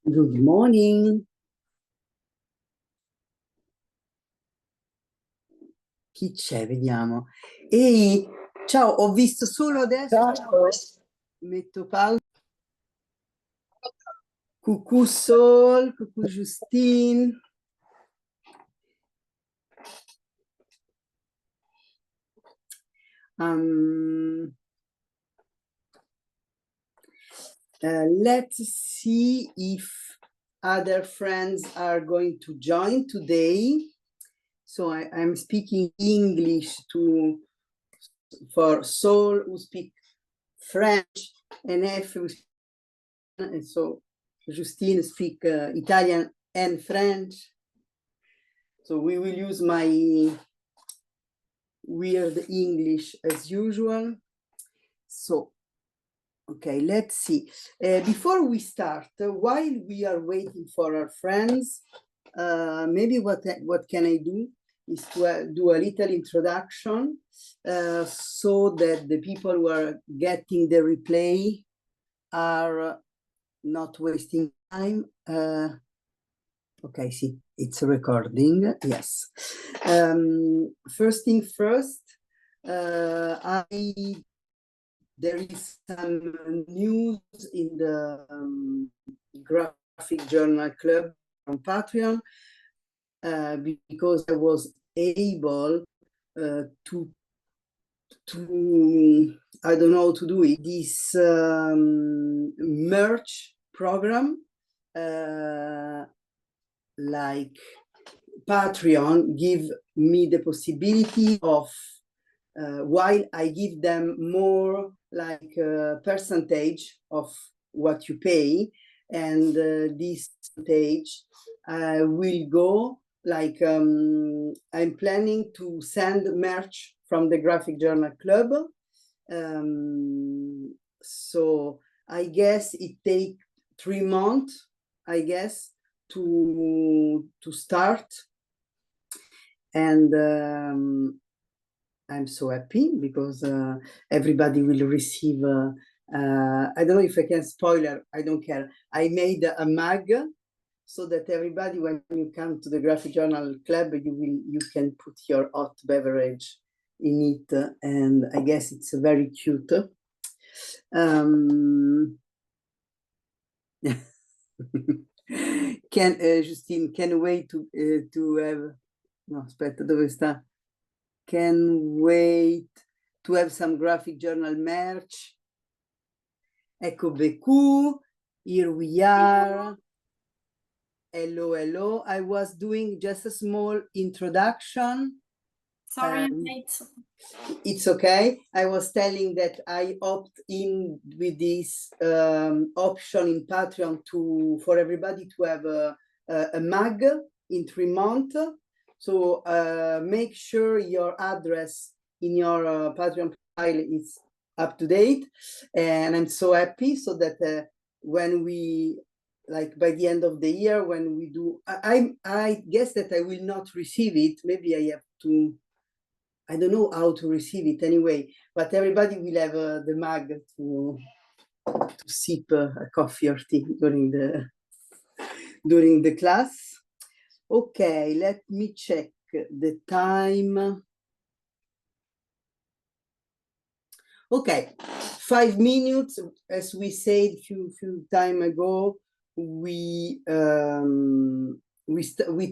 Good morning. Chi c'è? Vediamo. Ehi, ciao, ho visto solo adesso. Ciao. Metto pausa. Coucou Sol, coucou Justine. Let's see if other friends are going to join today. So I'm speaking English for Sol, who speak French, and F, and so Justine speak Italian and French. So we will use my weird English as usual. So, okay, let's see. Before we start, while we are waiting for our friends, maybe what can I do is to do a little introduction so that the people who are getting the replay are not wasting time. Okay, see, it's recording. Yes. First thing first, there is some news in the Graphic Journal Club on Patreon because I was able to I don't know how to do it. This merch program, like Patreon, give me the possibility of while I give them more like a percentage of what you pay, and this percentage will go like I'm planning to send merch from the Graphic Journal Club. So I guess it takes 3 months, I guess, to start, and I'm so happy because everybody will receive. I don't know if I can spoiler. I don't care. I made a mug so that everybody, when you come to the Graphic Journal Club, you can put your hot beverage in it, and I guess it's very cute. Justine, can wait to have. No, aspetta, dove sta? Can wait to have some Graphic Journal merch. Ecco Beku, here we are. Hello, hello. I was doing just a small introduction. Sorry, mate. It's okay. I was telling that I opt in with this option in Patreon for everybody to have a mug in 3 months. So make sure your address in your Patreon file is up to date. And I'm so happy so that when we, like by the end of the year, when we do, I guess that I will not receive it. Maybe I have to, I don't know how to receive it anyway, but everybody will have the mug to sip a coffee or tea during the class. Okay, let me check the time. Okay, 5 minutes, as we said few time ago. We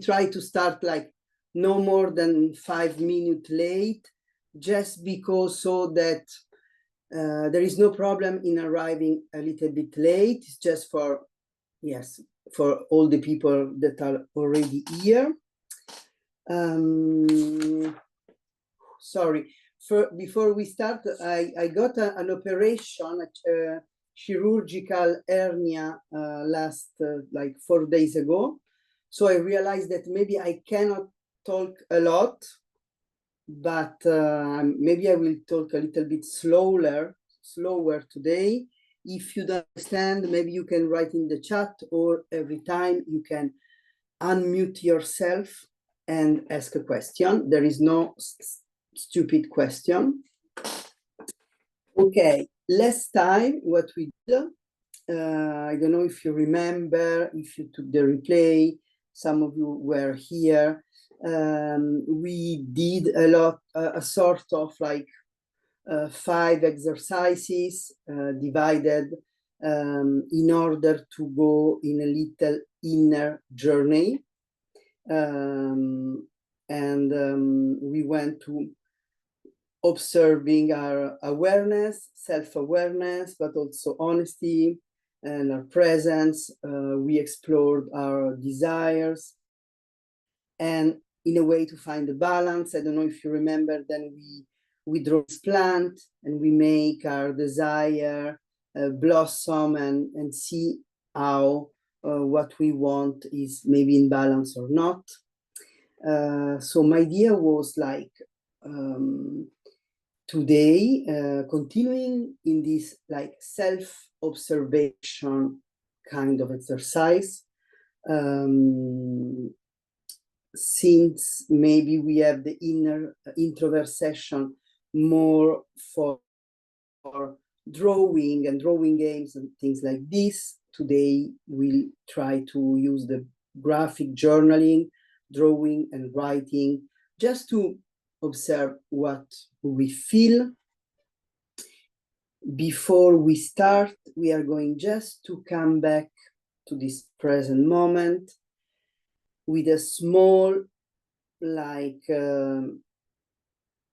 try to start like no more than 5 minutes late, just because so that there is no problem in arriving a little bit late. It's just for all the people that are already here. Sorry. Before we start, I got an operation, a chirurgical hernia last like 4 days ago. So I realized that maybe I cannot talk a lot, but maybe I will talk a little bit slower today. If you don't understand, maybe you can write in the chat, or every time you can unmute yourself and ask a question. There is no stupid question. Okay, last time what we did I don't know if you remember, if you took the replay, some of you were here. We did a sort of like 5 exercises divided in order to go in a little inner journey. We went to observing our awareness, self-awareness, but also honesty and our presence. We explored our desires, and in a way to find a balance. I don't know if you remember, then we draw this plant and we make our desire blossom and see how what we want is maybe in balance or not. So my idea was like, today, continuing in this like self-observation kind of exercise, since maybe we have the inner introvert session more for drawing and drawing games and things like this. Today we'll try to use the graphic journaling, drawing and writing, just to observe what we feel. Before we start, we are going just to come back to this present moment with a small, like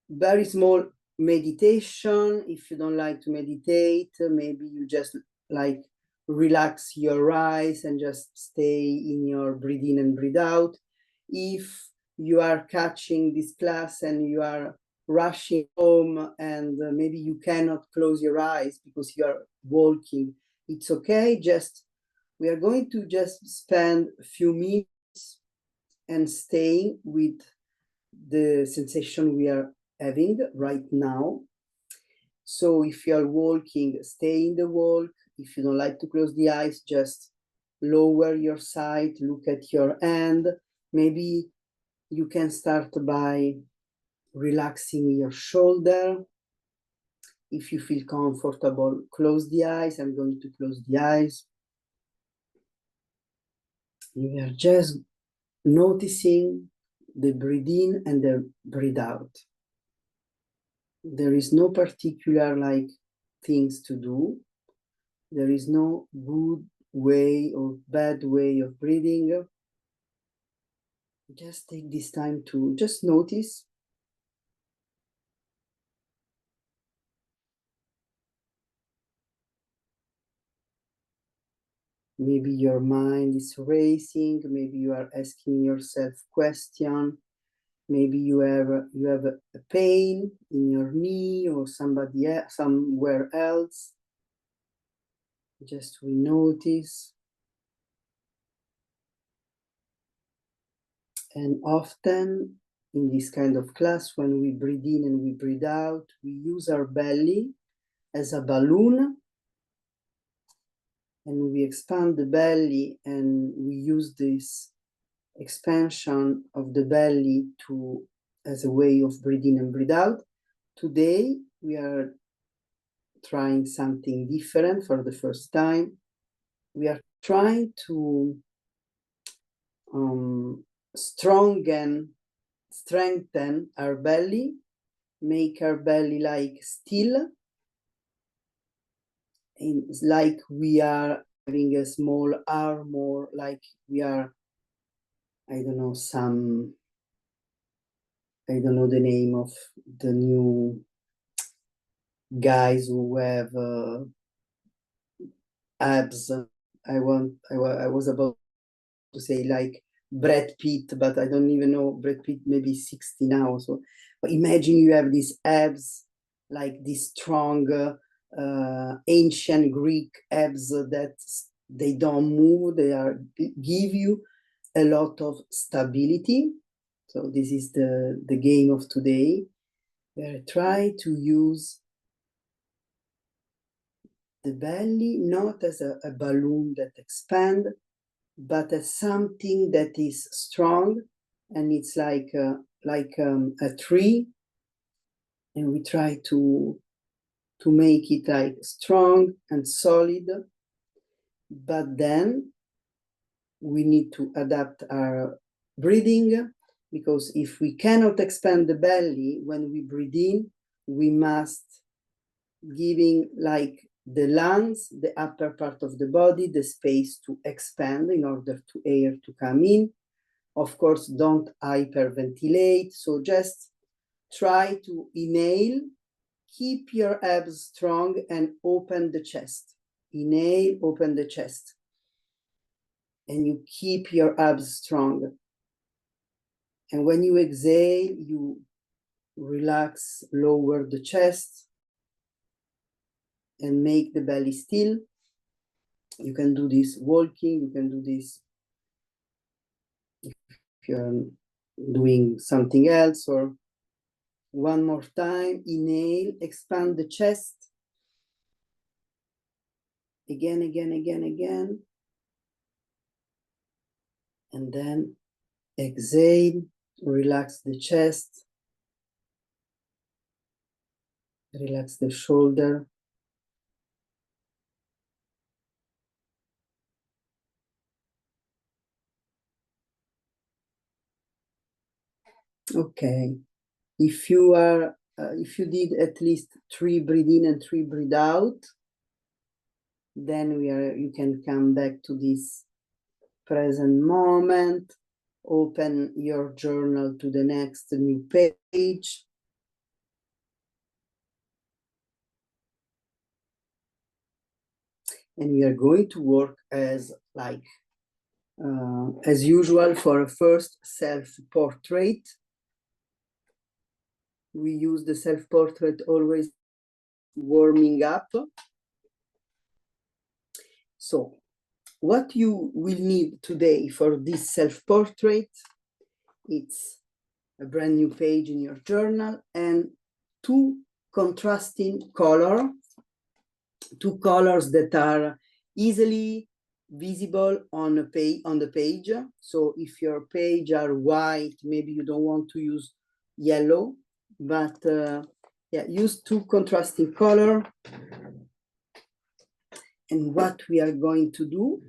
very small meditation. If you don't like to meditate, maybe you just like relax your eyes and just stay in your breathe in and breathe out. If you are catching this class and you are rushing home and maybe you cannot close your eyes because you are walking, it's okay. Just we are going to just spend a few minutes and staying with the sensation we are having right now. So if you are walking, stay in the walk. If you don't like to close the eyes, just lower your sight, look at your hand. Maybe you can start by relaxing your shoulder. If you feel comfortable, close the eyes. I'm going to close the eyes. You are just noticing the breathe in and the breathe out. There is no particular like things to do. There is no good way or bad way of breathing. Just take this time to just notice. Maybe your mind is racing. Maybe you are asking yourself question. Maybe you have a pain in your knee or somewhere else. Just we notice. And often in this kind of class, when we breathe in and we breathe out, we use our belly as a balloon. And we expand the belly and we use this expansion of the belly as a way of breathing and breathe out. Today, we are trying something different for the first time. We are trying to strengthen our belly, make our belly like still. It's like we are having a small armor, like we are, I don't know the name of the new guys who have abs. I was about to say like Brad Pitt, but I don't even know. Brad Pitt maybe 60 now. So but imagine you have these abs, like these strong ancient Greek abs that they don't move. They give you a lot of stability. So this is the game of today, where I try to use the belly not as a balloon that expands, but as something that is strong, and it's like a tree, and we try to make it like strong and solid, but then we need to adapt our breathing, because if we cannot expand the belly when we breathe in, we must giving like the lungs, the upper part of the body, the space to expand in order to air to come in. Of course, don't hyperventilate. So just try to inhale, keep your abs strong and open the chest. Inhale, open the chest. And you keep your abs strong. And when you exhale, you relax, lower the chest and make the belly still. You can do this walking, you can do this if you're doing something else. Or one more time, inhale, expand the chest. Again, again, again, again. And then exhale, relax the chest. Relax the shoulder. Okay. If you are, if you did at least 3 breathe in and 3 breathe out, then you can come back to this present moment. Open your journal to the next new page. And we are going to work as usual for a first self-portrait. We use the self-portrait always warming up. So what you will need today for this self-portrait, it's a brand new page in your journal and 2 contrasting colors, 2 colors that are easily visible on the page. So if your page are white, maybe you don't want to use yellow, but yeah, use 2 contrasting color. And what we are going to do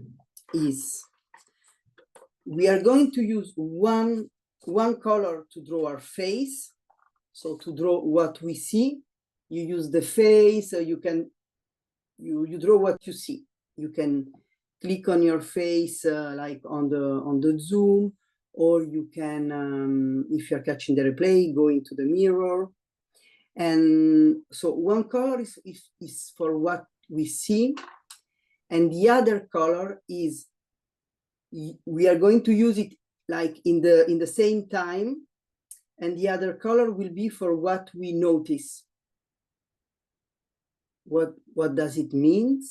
is we are going to use one color to draw our face. So to draw what we see, you use the face, you can you draw what you see. You can click on your face like on the Zoom, or you can, if you're catching the replay, go into the mirror. And so one color is for what we see, and the other color is we are going to use it like in the same time, and the other color will be for what we notice. What does it mean?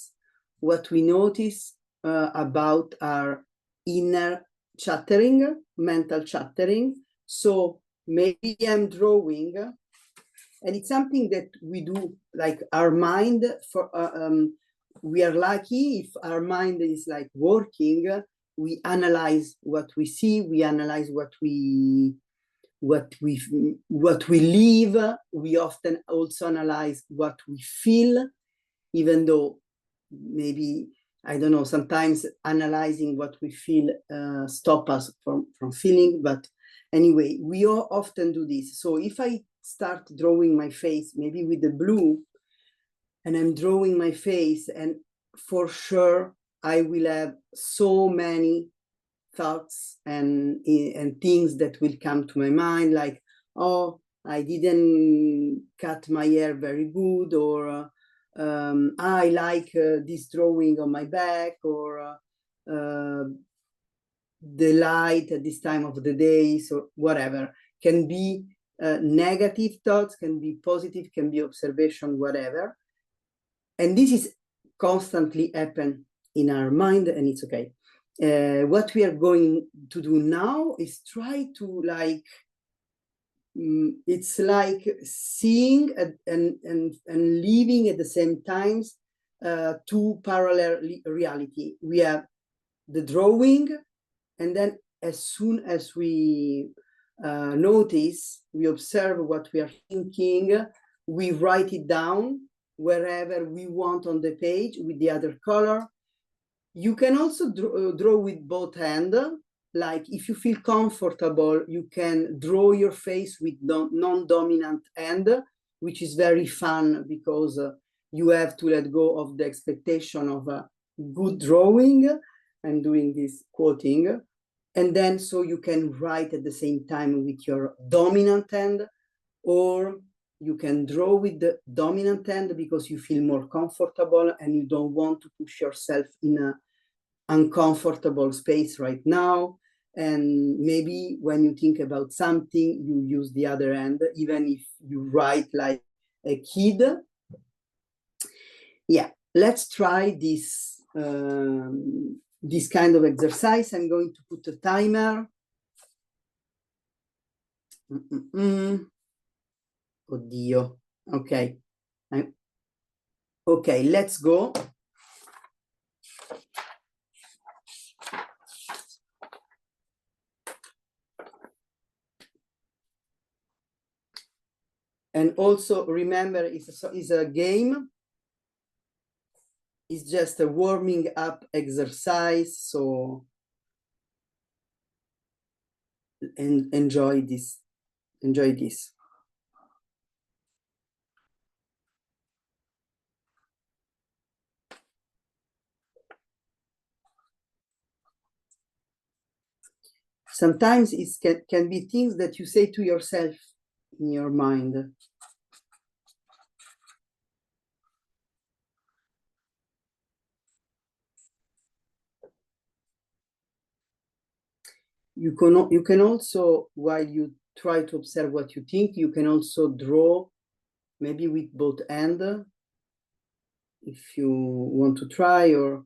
What we notice about our inner chattering, mental chattering. So maybe I'm drawing, and it's something that we do, like our mind, for we are lucky if our mind is like working, we analyze what we see, we analyze what we live. We often also analyze what we feel, even though maybe, I don't know, sometimes analyzing what we feel stop us from feeling. But anyway, we all often do this. So if I start drawing my face, maybe with the blue, and I'm drawing my face, and for sure I will have so many thoughts and things that will come to my mind, like, oh, I didn't cut my hair very good, or I like this drawing on my back, or the light at this time of the day. So whatever, can be negative thoughts, can be positive, can be observation, whatever. And this is constantly happen in our mind, and it's okay. What we are going to do now is try to it's like seeing and living at the same times 2 parallel reality. We have the drawing, and then as soon as we notice, we observe what we are thinking, we write it down wherever we want on the page with the other color. You can also draw with both hands. Like if you feel comfortable, you can draw your face with non-dominant hand, which is very fun because you have to let go of the expectation of a good drawing. I'm doing this quoting. And then so you can write at the same time with your dominant hand, or you can draw with the dominant hand because you feel more comfortable and you don't want to push yourself in an uncomfortable space right now. And maybe when you think about something, you use the other hand, even if you write like a kid. Yeah, let's try this, this kind of exercise. I'm going to put a timer. Oddio. Okay. Okay, let's go. And also remember, it's a game. It's just a warming up exercise. So enjoy this. Enjoy this. Sometimes it can be things that you say to yourself in your mind. You can also, while you try to observe what you think, you can also draw, maybe with both hands, if you want to try, or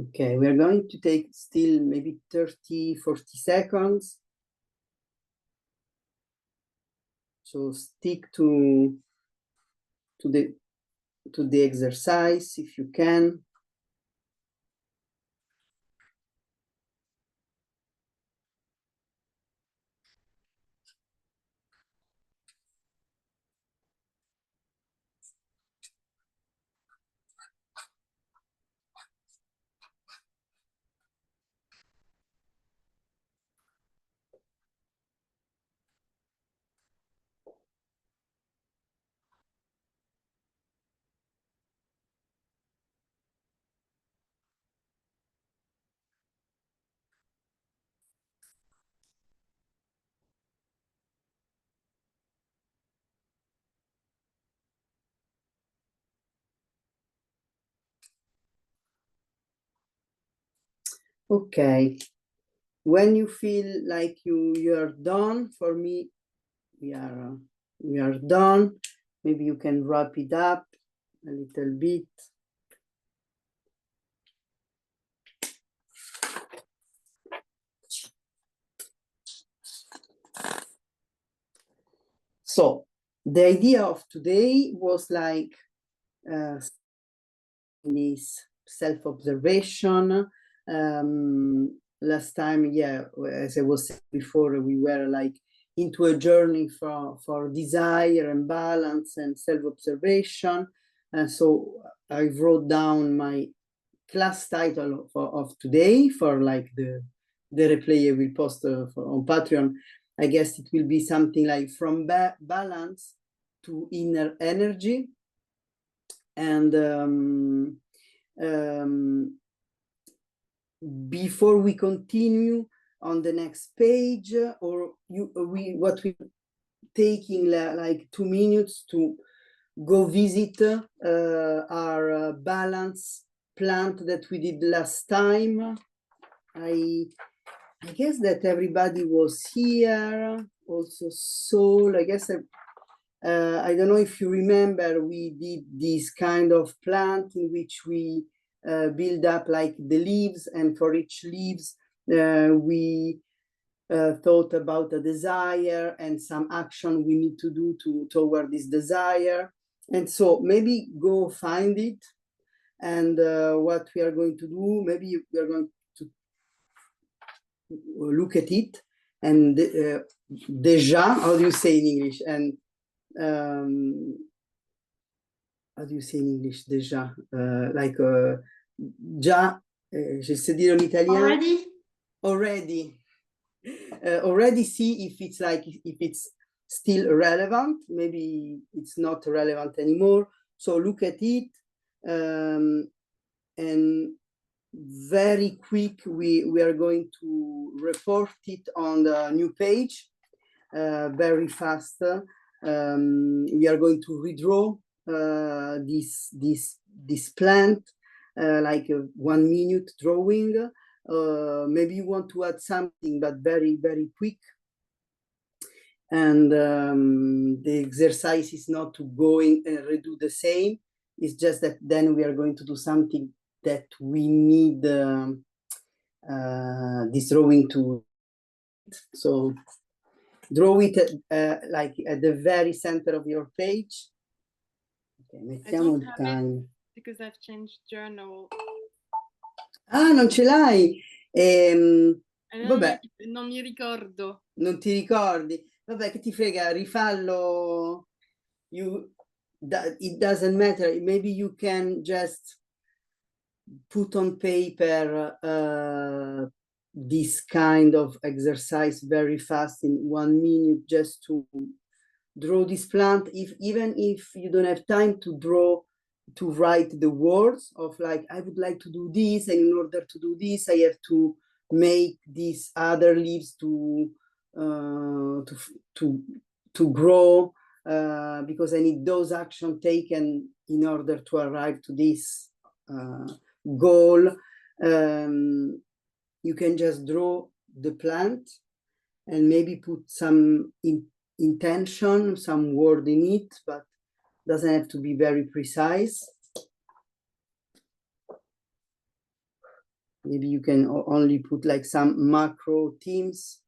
okay, we're going to take still maybe 30, 40 seconds. So stick to the exercise if you can. Okay, when you feel like you're done, for me, we are done. Maybe you can wrap it up a little bit. So the idea of today was like this self-observation. Last time, yeah, as I was saying before, we were like into a journey for desire and balance and self-observation. And so I wrote down my class title of today for like the replay I will post on Patreon. I guess it will be something like from balance to inner energy. And before we continue on the next page, or what we're taking like 2 minutes to go visit our balance plant that we did last time. I guess that everybody was here, also Soul. I guess I don't know if you remember, we did this kind of plant in which we build up like the leaves, and for each leaves we thought about a desire and some action we need to do toward this desire. And so maybe go find it, and what we are going to do, maybe we are going to look at it, and déjà, how do you say in English? And how do you say in English déjà? Like già, j'essaie di dire en italiano. Already. Already see if it's like, if it's still relevant. Maybe it's not relevant anymore. So look at it, and very quick we are going to report it on the new page, very fast. We are going to redraw this plant, like a 1 minute drawing. Maybe you want to add something, but very, very quick. And the exercise is not to go in and redo the same. It's just that then we are going to do something that we need this drawing to. So draw it like at the very center of your page. Okay, mettiamo il time. Because I've changed journal. Ah, non ce l'hai? Vabbè. Non mi ricordo. Non ti ricordi? Vabbè, che ti frega, rifallo. It doesn't matter. Maybe you can just put on paper this kind of exercise very fast in 1 minute, just to draw this plant. Even if you don't have time to draw, to write the words of like, I would like to do this, and in order to do this, I have to make these other leaves to grow, because I need those actions taken in order to arrive to this goal. You can just draw the plant and maybe put some intention, some word in it, but doesn't have to be very precise. Maybe you can only put like some macro themes.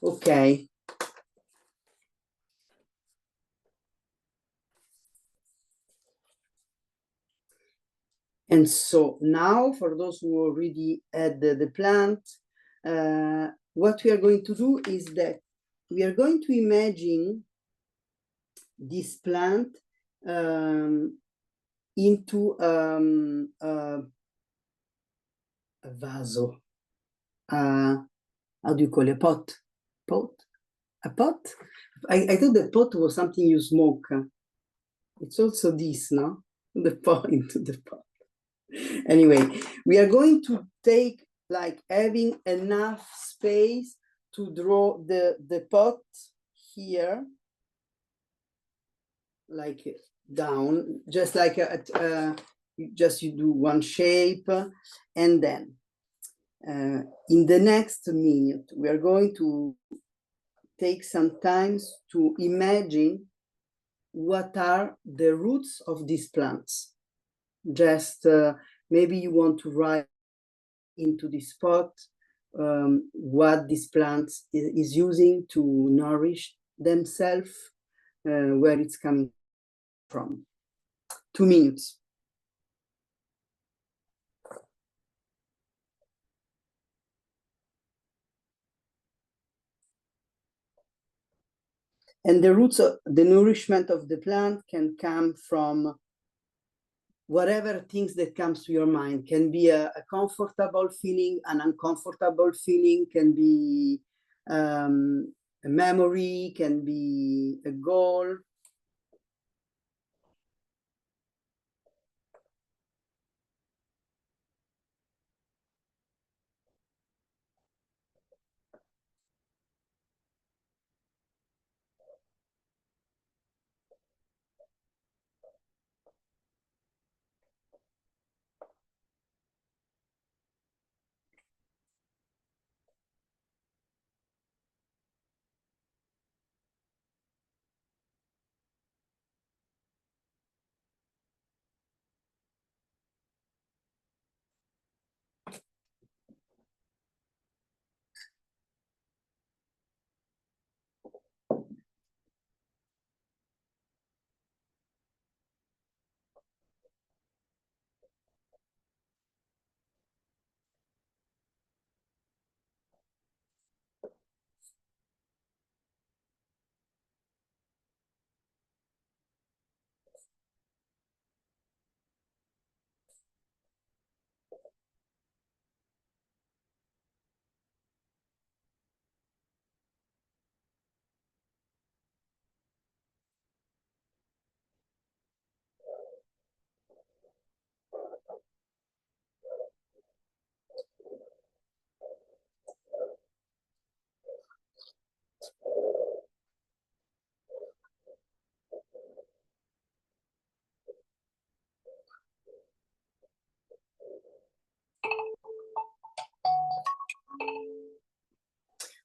Okay. And so now, for those who already had the plant, what we are going to do is that we are going to imagine this plant into a vaso. How do you call it? A pot? A pot? I thought the pot was something you smoke. It's also this, no? The pot into the pot. Anyway, we are going to take like having enough space to draw the pot here, like down, just like you do one shape, and then in the next minute we are going to take some time to imagine what are the roots of these plants. Just maybe you want to write into the spot what this plant is using to nourish themselves, where it's coming from. 2 minutes. And the roots of the nourishment of the plant can come from whatever things that comes to your mind. Can be a comfortable feeling, an uncomfortable feeling, can be a memory, can be a goal.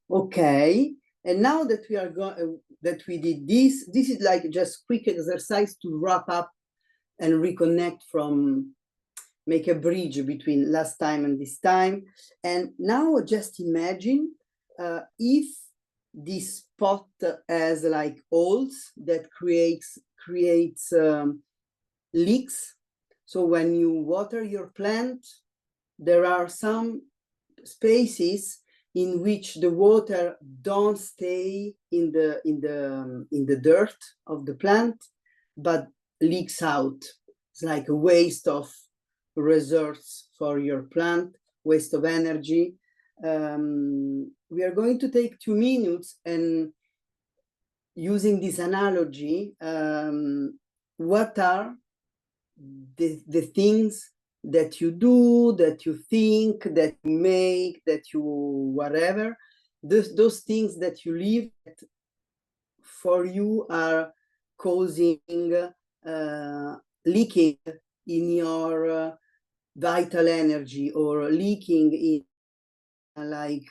Okay, and now that we are going, that we did this is like just quick exercise to wrap up and reconnect from, make a bridge between last time and this time. And now just imagine if this pot has like holes that creates leaks. So when you water your plant, there are some spaces in which the water don't stay in the dirt of the plant, but leaks out. It's like a waste of resource for your plant, waste of energy. We are going to take 2 minutes and using this analogy, what are the things that you do, that you think, that you make, that you whatever, those things that you live that for you are causing leaking in your vital energy, or leaking in like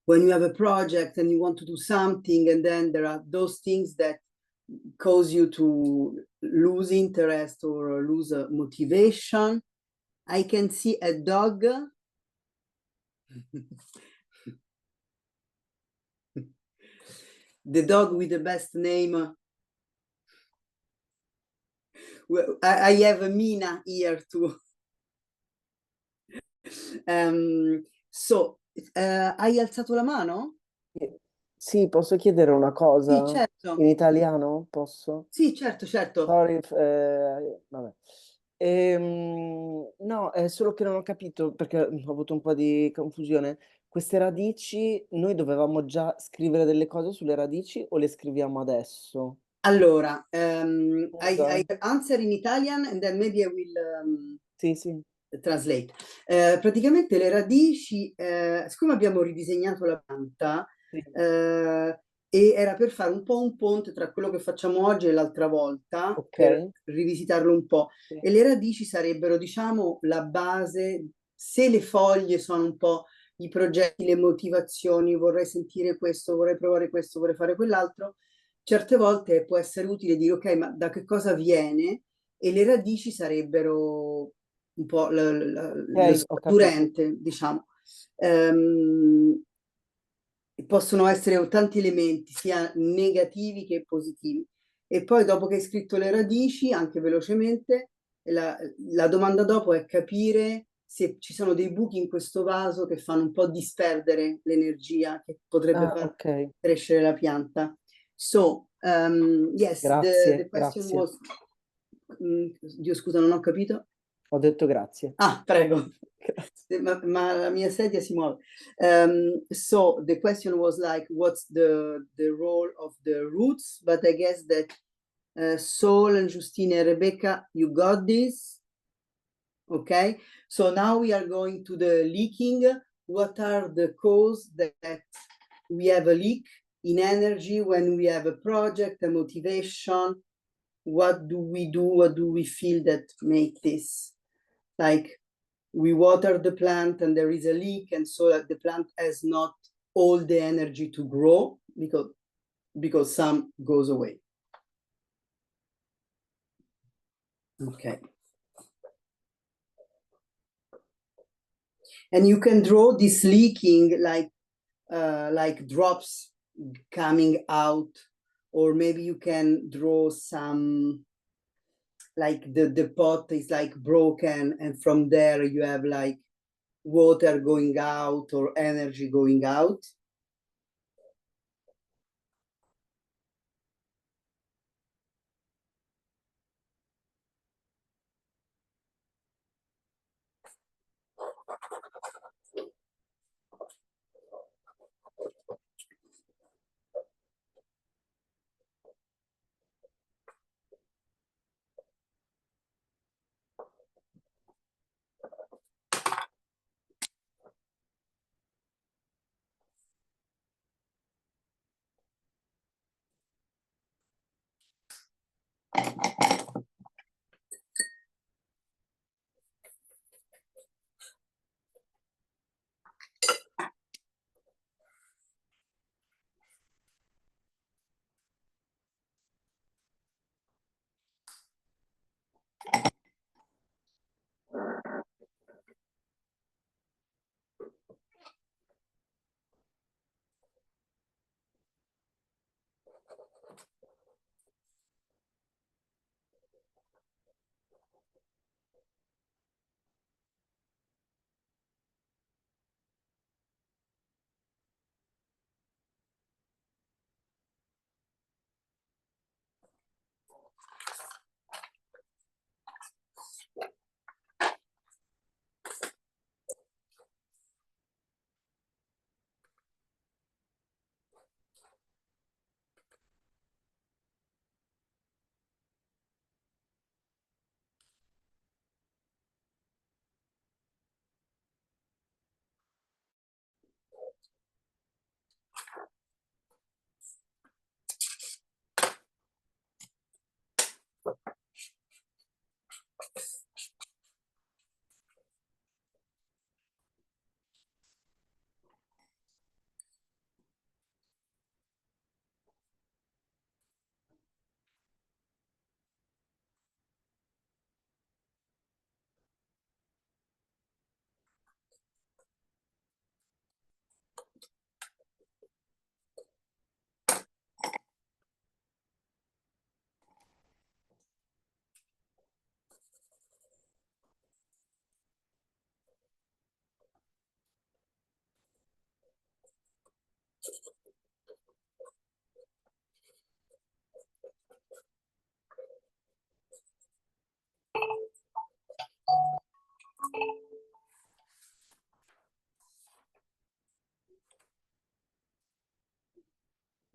when you have a project and you want to do something, and then there are those things that cause you to lose interest or lose motivation. I can see a dog the dog with the best name. I have a Mina here too. So, hai alzato la mano? Sì, posso chiedere una Sì, cosa? certo. In italiano? Posso? Sì, certo, certo. Sorry, vabbè. No, è solo che non ho capito perché ho avuto un po' di confusione. Queste radici, noi dovevamo già scrivere delle cose sulle radici o le scriviamo adesso? Allora, Scusa. I answer in Italian and then maybe I will Sì, sì. translate. Praticamente le radici, siccome abbiamo ridisegnato la pianta, Sì. e era per fare un po' un ponte tra quello che facciamo oggi e l'altra volta, Ok. per rivisitarlo un po'. Sì. E le radici sarebbero, diciamo, la base, se le foglie sono un po' i progetti, le motivazioni, vorrei sentire questo, vorrei provare questo, vorrei fare quell'altro, certe volte può essere utile dire ok, ma da che cosa viene? E le radici sarebbero un po' lo Ok, ho capito. scaturente, diciamo. Ehm, possono essere tanti elementi, sia negativi che positivi. E poi dopo che hai scritto le radici, anche velocemente, la domanda dopo è capire se ci sono dei buchi in questo vaso che fanno un po' disperdere l'energia che potrebbe Ah, far ok. crescere la pianta. So, yes, the Grazie, question grazie. was, Dio scusa, non ho capito. Ho detto grazie. Ah, prego. Grazie. Ma la mia sedia si muove. So the question was like, what's the role of the roots? But I guess that Sol and Justine and Rebecca, you got this. Okay. So now we are going to the leaking. What are the causes that we have a leak in energy when we have a project, a motivation? What do we do? What do we feel that make this? Like we water the plant and there is a leak, and so that the plant has not all the energy to grow because some goes away. Okay. And you can draw this leaking like drops coming out, or maybe you can draw some like the pot is like broken, and from there you have like water going out or energy going out.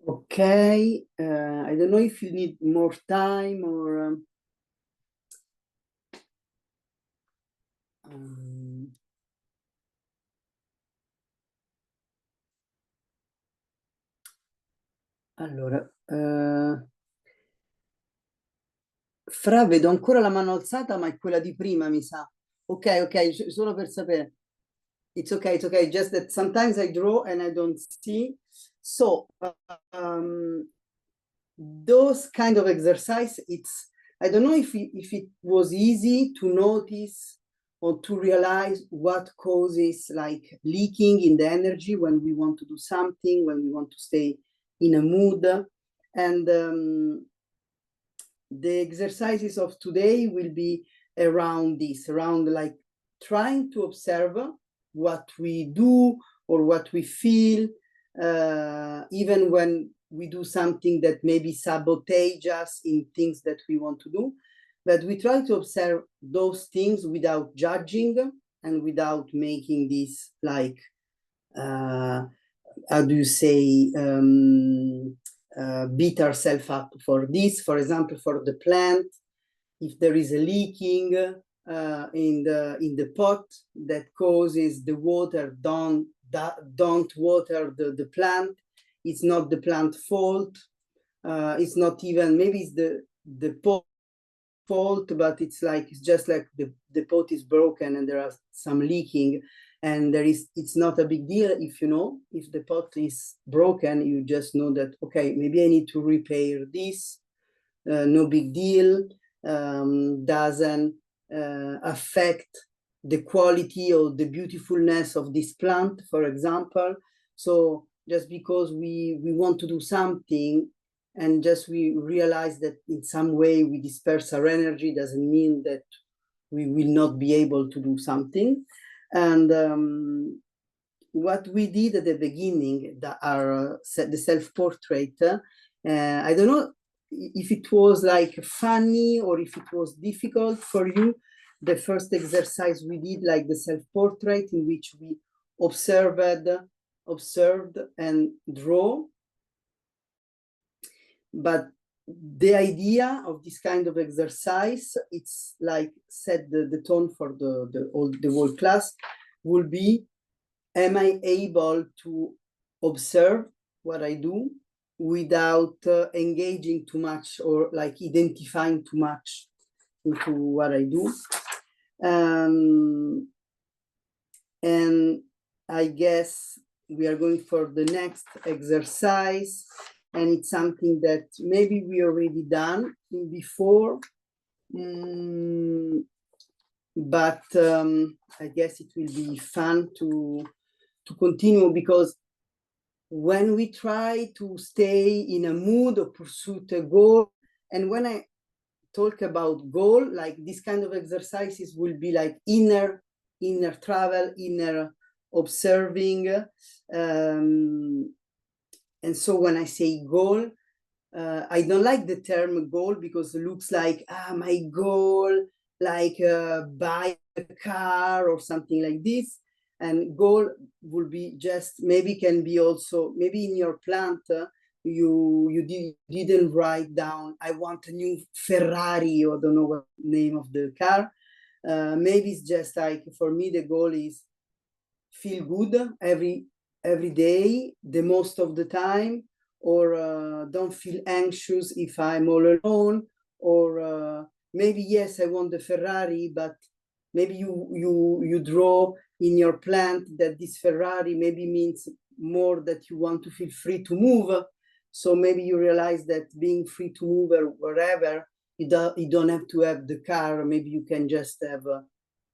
Okay, I don't know if you need more time or allora, Fra, vedo ancora la mano alzata, ma è quella di prima, mi sa. Ok, solo per sapere. It's okay, it's okay. Just that sometimes I draw and I don't see. So those kind of exercise, I don't know if it was easy to notice or to realize what causes like leaking in the energy when we want to do something, when we want to stay in a mood. And the exercises of today will be around this, around like trying to observe what we do or what we feel, even when we do something that maybe sabotage us in things that we want to do. But we try to observe those things without judging and without making this like, how do you say, beat ourselves up for this. For example, for the plant, if there is a leaking in the pot that causes the water don't water the plant, it's not the plant fault. It's not even, maybe it's the pot fault, but it's just like the pot is broken and there are some leaking, and it's not a big deal if if the pot is broken. You just know that, okay, maybe I need to repair this. No big deal. Doesn't affect the quality or the beautifulness of this plant, for example. So just because we want to do something and just we realize that in some way we disperse our energy, doesn't mean that we will not be able to do something. And what we did at the beginning, the self-portrait, I don't know if it was like funny or if it was difficult for you. The first exercise we did, like the self-portrait, in which we observed and draw. But the idea of this kind of exercise, it's like set the tone for the whole class, will be, am I able to observe what I do without engaging too much or like identifying too much into what I do? And I guess we are going for the next exercise, and it's something that maybe we already done before, but I guess it will be fun to continue, because when we try to stay in a mood or pursue a goal, and when I talk about goal, like this kind of exercises will be like inner travel, inner observing. And so when I say goal, I don't like the term goal, because it looks like my goal, like buy a car or something like this. And goal will be just, maybe can be also, maybe in your plant, you didn't write down, I want a new Ferrari, or don't know what name of the car. Maybe it's just like, for me, the goal is feel good every day, the most of the time, or don't feel anxious if I'm all alone, or maybe, yes, I want the Ferrari, but maybe you draw in your plant that this Ferrari maybe means more that you want to feel free to move. So maybe you realize that being free to move or wherever, you don't have to have the car. Maybe you can just have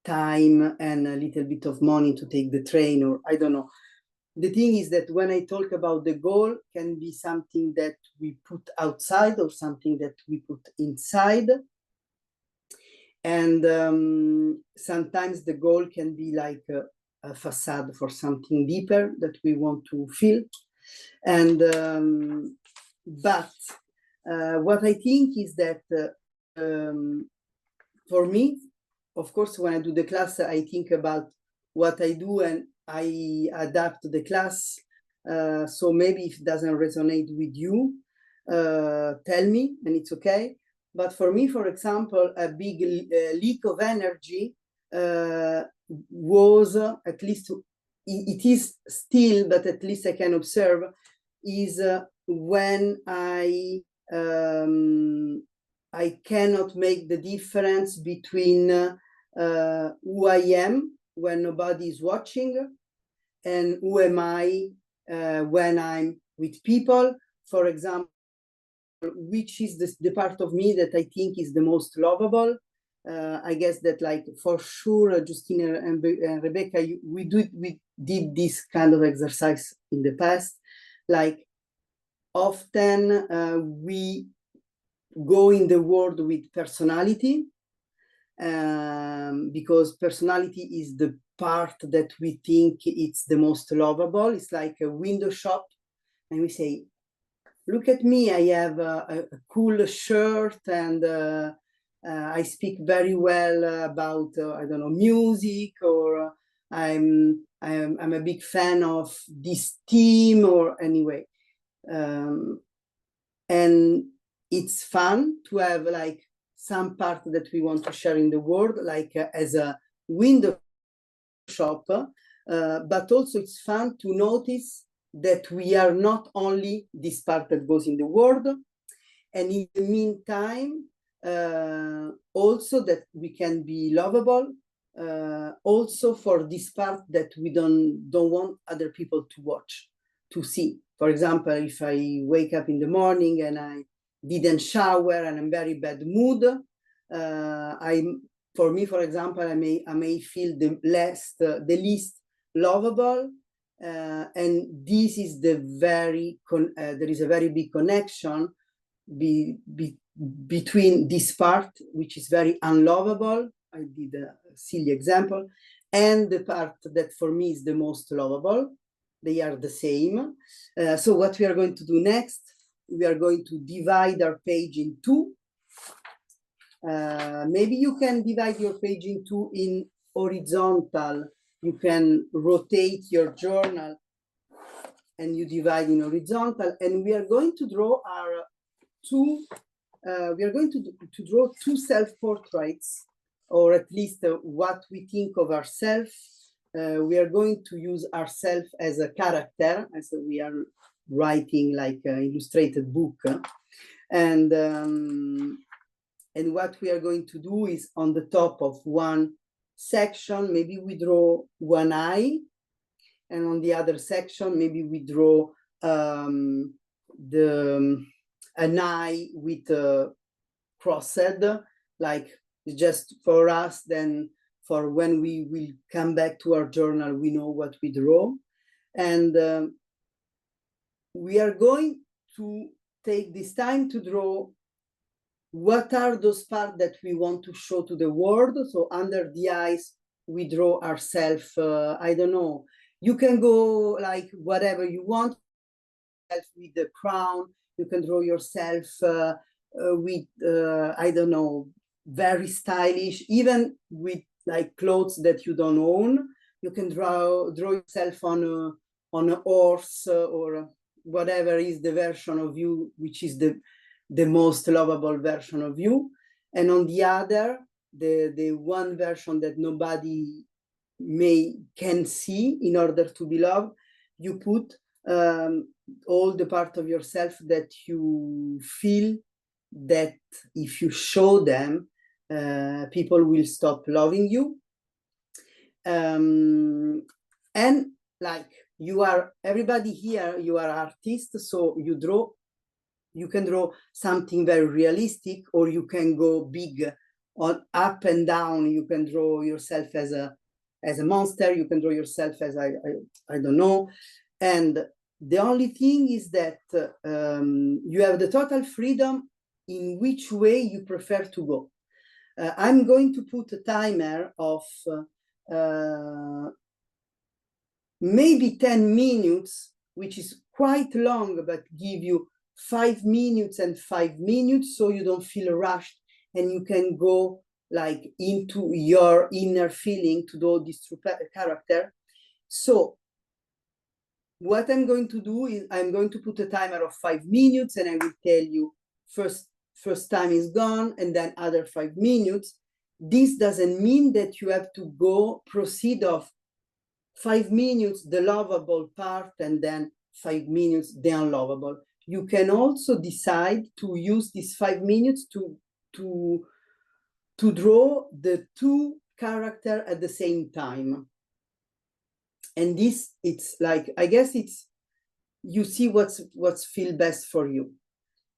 time and a little bit of money to take the train, or I don't know. The thing is that when I talk about the goal, can be something that we put outside or something that we put inside. And sometimes the goal can be like a facade for something deeper that we want to feel. And but what I think is that for me, of course, when I do the class, I think about what I do and I adapt the class. So maybe if it doesn't resonate with you, tell me, and it's okay. But for me, for example, a big leak of energy was, at least it is still, but at least I can observe, is when I cannot make the difference between who I am when nobody is watching, and who am I when I'm with people. For example, which is the part of me that I think is the most lovable. I guess that, like, for sure, Justina and Rebecca, we did this kind of exercise in the past. Like, often we go in the world with personality, because personality is the part that we think it's the most lovable. It's like a window shop, and we say, look at me, I have a cool shirt, and I speak very well about, I don't know, music, or I'm a big fan of this team, or anyway. And it's fun to have, like, some part that we want to share in the world, like as a window shop, but also it's fun to notice that we are not only this part that goes in the world, and in the meantime, also that we can be lovable, also for this part that we don't want other people to watch, to see. For example, if I wake up in the morning and I didn't shower and I'm very bad mood, for me, for example, I may feel the least lovable, and this is there is a very big connection between this part, which is very unlovable, I did a silly example, and the part that for me is the most lovable. They are the same. So what we are going to do next, we are going to divide our page in two. Maybe you can divide your page in two in horizontal. You can rotate your journal and you divide in horizontal, and we are going to draw our draw two self-portraits, or at least what we think of ourselves. We are going to use ourselves as a character, as we are writing like an illustrated book. And what we are going to do is, on the top of one section, maybe we draw one eye, and on the other section, maybe we draw an eye with a crossed, like just for us, then for when we will come back to our journal, we know what we draw. And we are going to take this time to draw what are those parts that we want to show to the world. So under the eyes, we draw ourselves, I don't know, you can go like whatever you want, with the crown, you can draw yourself with, I don't know, very stylish, even with like clothes that you don't own. You can draw yourself on a horse, or whatever is the version of you, which is the most lovable version of you. And on the other, the one version that nobody can see in order to be loved, you put all the part of yourself that you feel that if you show them, people will stop loving you. And like, everybody here, you are artists, so you can draw something very realistic, or you can go big on up and down. You can draw yourself as a monster, you can draw yourself as I don't know. And the only thing is that you have the total freedom in which way you prefer to go. I'm going to put a timer of maybe 10 minutes, which is quite long, but give you 5 minutes and 5 minutes, so you don't feel rushed, and you can go like into your inner feeling to do this true character. So what I'm going to do is I'm going to put a timer of 5 minutes, and I will tell you first time is gone, and then other 5 minutes. This doesn't mean that you have to proceed of 5 minutes, the lovable part, and then 5 minutes, the unlovable. You can also decide to use these 5 minutes to draw the two character at the same time. And this, it's like, I guess it's, you see what's feel best for you.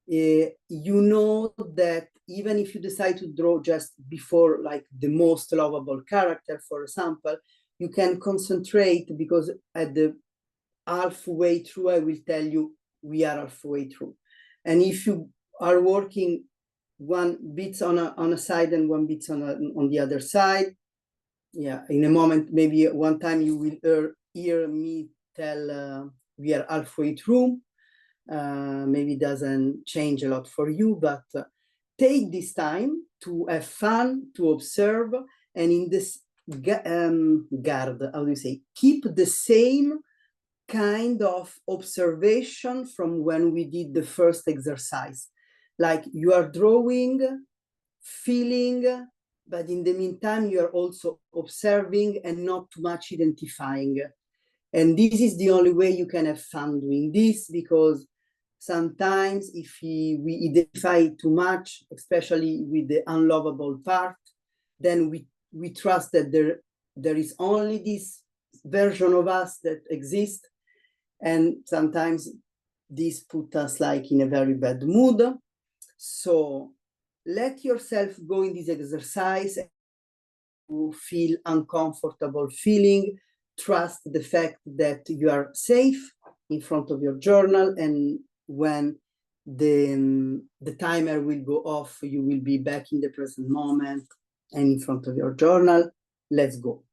You know that even if you decide to draw just before like the most lovable character, for example, you can concentrate, because at the halfway through, I will tell you we are halfway through. And if you are working one bit on a side and one bit on the other side, yeah, in a moment, maybe one time you will hear me tell we are halfway through. Maybe it doesn't change a lot for you, but take this time to have fun, to observe, and in this guard, how do you say, keep the same kind of observation from when we did the first exercise. Like you are drawing, feeling, but in the meantime, you are also observing and not too much identifying. And this is the only way you can have fun doing this, because sometimes if we identify too much, especially with the unlovable part, then we trust that there is only this version of us that exists. And sometimes this put us like in a very bad mood. So let yourself go in this exercise. You feel uncomfortable feeling, trust the fact that you are safe in front of your journal, and when the timer will go off, you will be back in the present moment and in front of your journal. Let's go.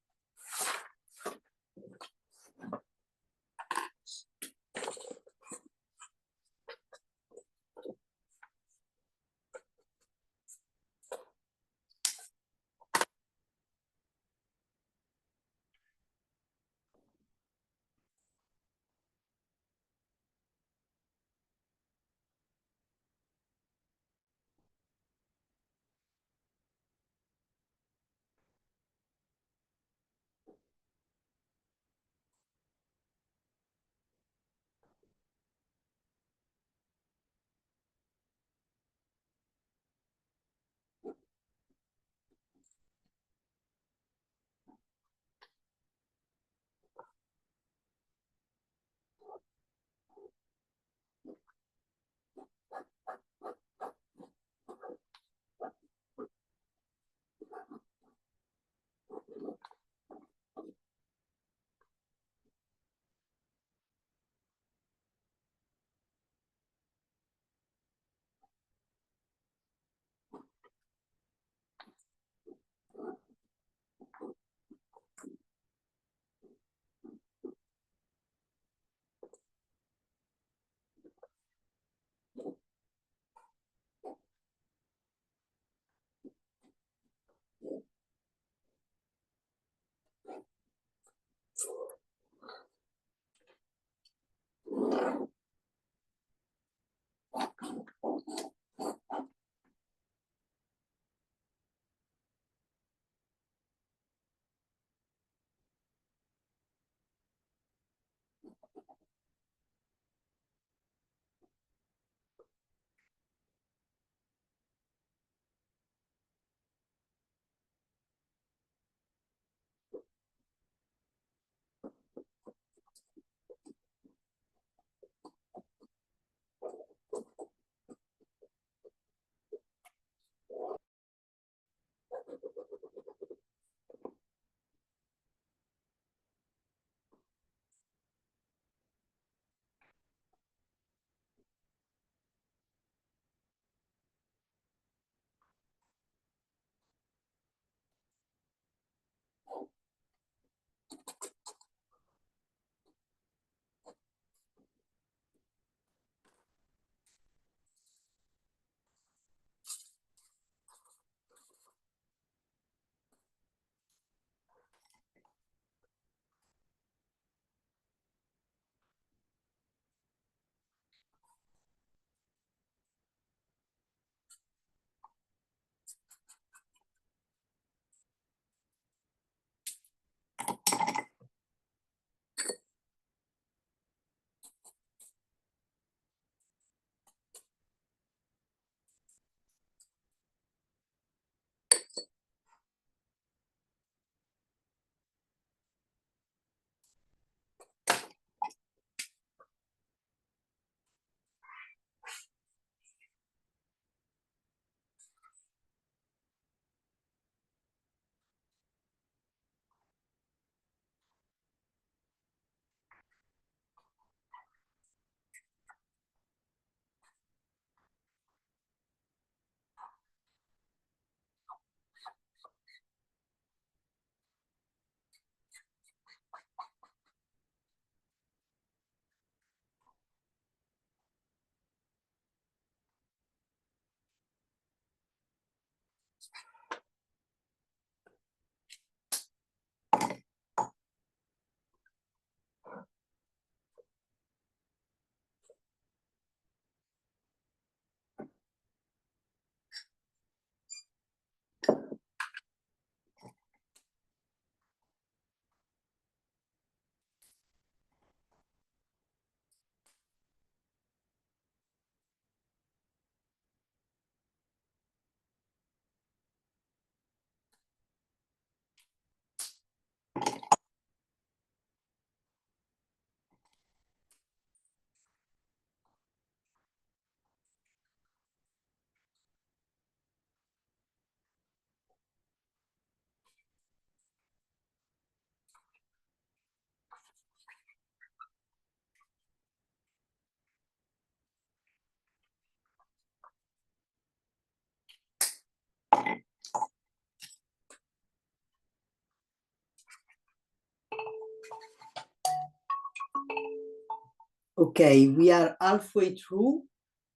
Okay, we are halfway through,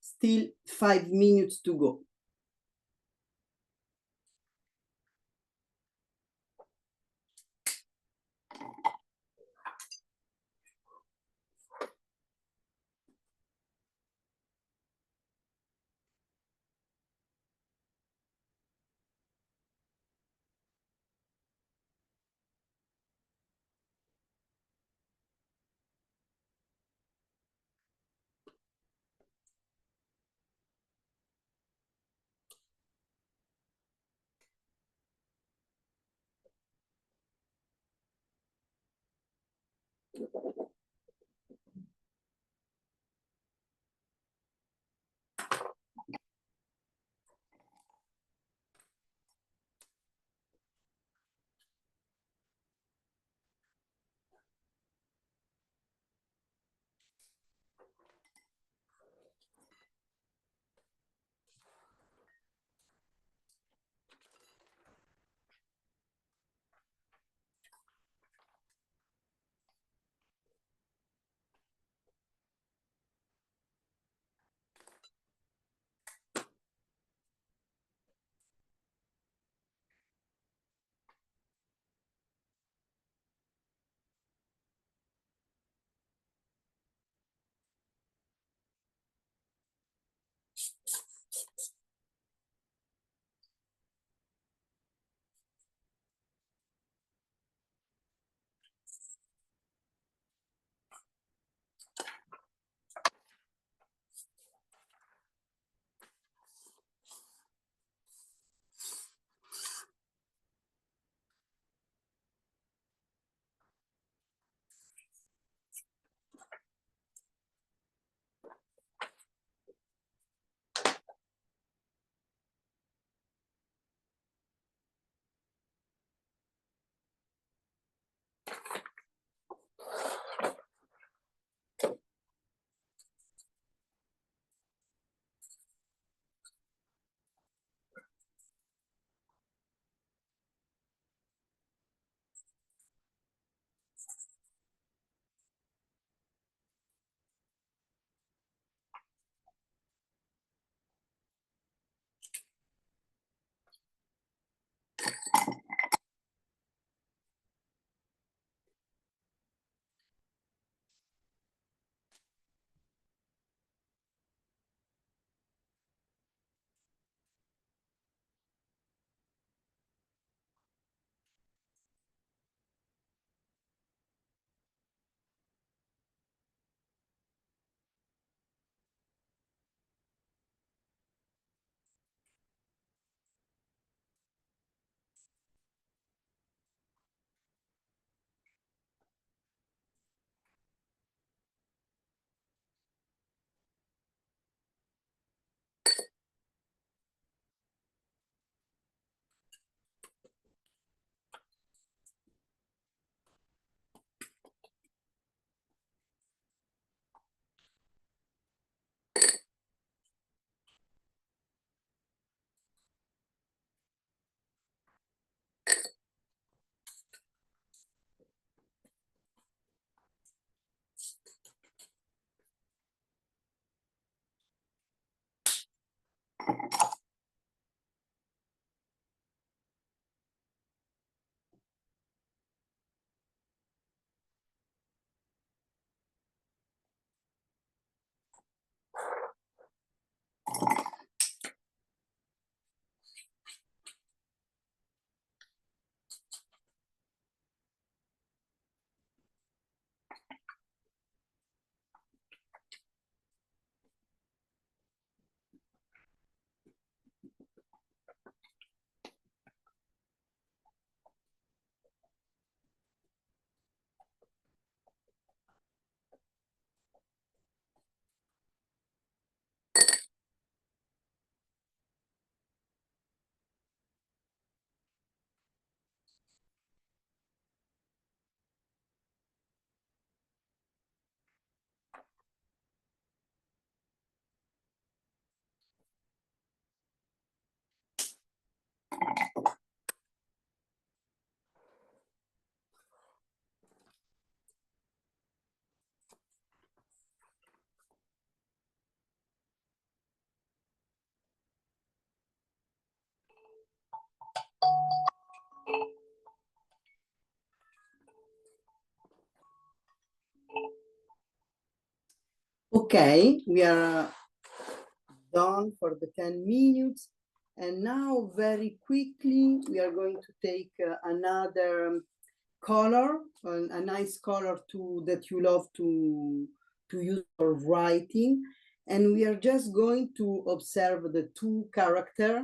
still 5 minutes to go. Okay, we are done for the 10 minutes. And now very quickly, we are going to take another color, a nice color that you love to use for writing. And we are just going to observe the two characters.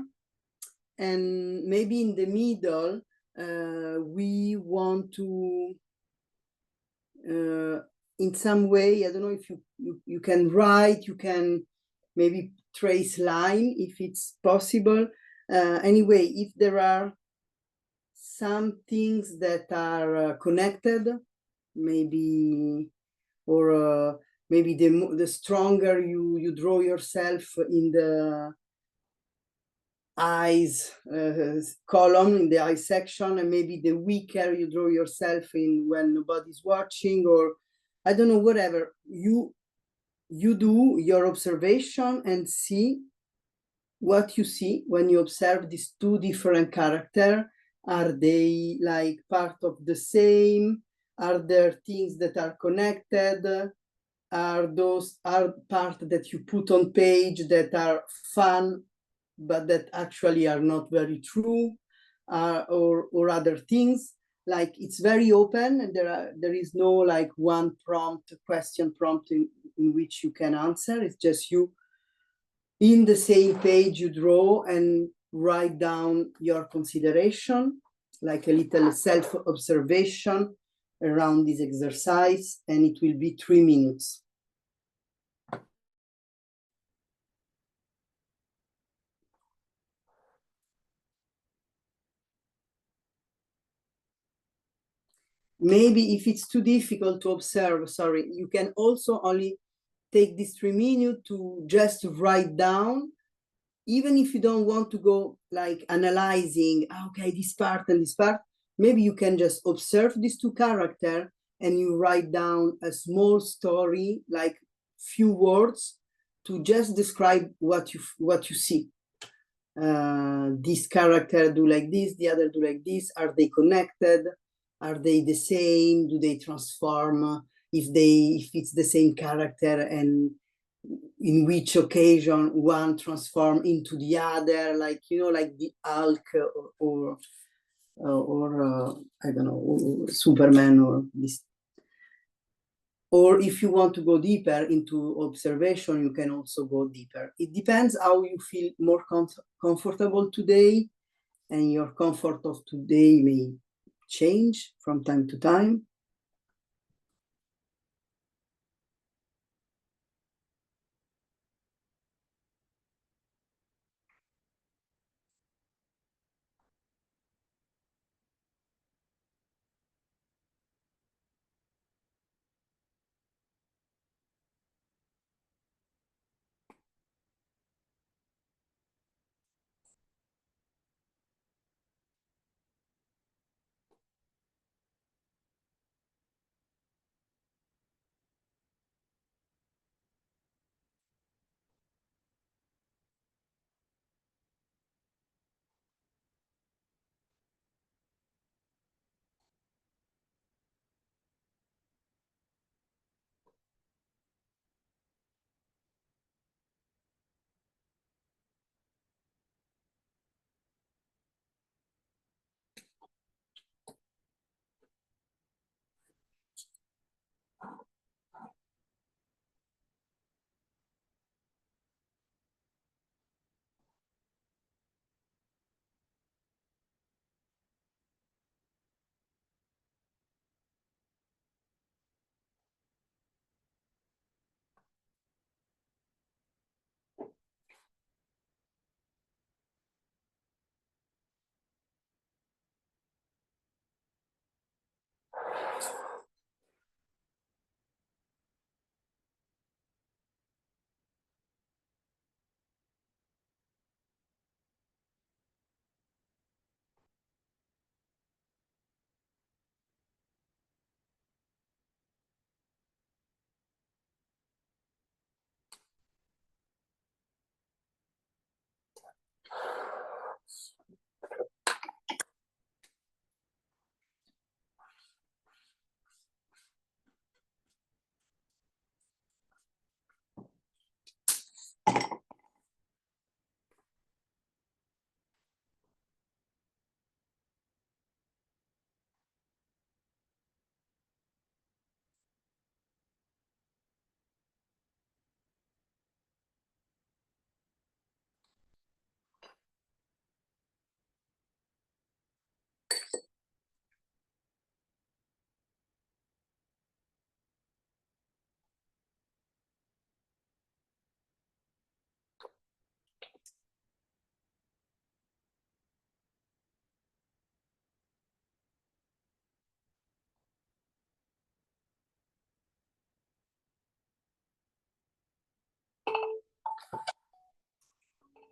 And maybe in the middle, we want to, in some way, I don't know if you can write, you can maybe trace line if it's possible. Anyway, if there are some things that are connected, maybe, or maybe the stronger you draw yourself in the eyes column, in the eye section, and maybe the weaker you draw yourself in when nobody's watching, or I don't know, whatever. You do your observation and see what you see when you observe these two different characters. Are they like part of the same? Are there things that are connected? Are part that you put on page that are fun, but that actually are not very true, or other things? Like, it's very open, and there is no like one question prompt in which you can answer. It's just you in the same page you draw and write down your consideration, like a little self-observation around this exercise, and it will be 3 minutes. Maybe if it's too difficult to observe, sorry, you can also only take this 3 minutes to just write down, even if you don't want to go like analyzing, okay, this part and this part. Maybe you can just observe these two characters and you write down a small story, like few words, to just describe what you see. This character do like this, the other do like this. Are they connected? Are they the same? Do they transform? If it's the same character, and in which occasion one transform into the other, like, you know, like the Hulk or I don't know, or Superman, or this. Or if you want to go deeper into observation, you can also go deeper. It depends how you feel more comfortable today, and your comfort of today may change from time to time.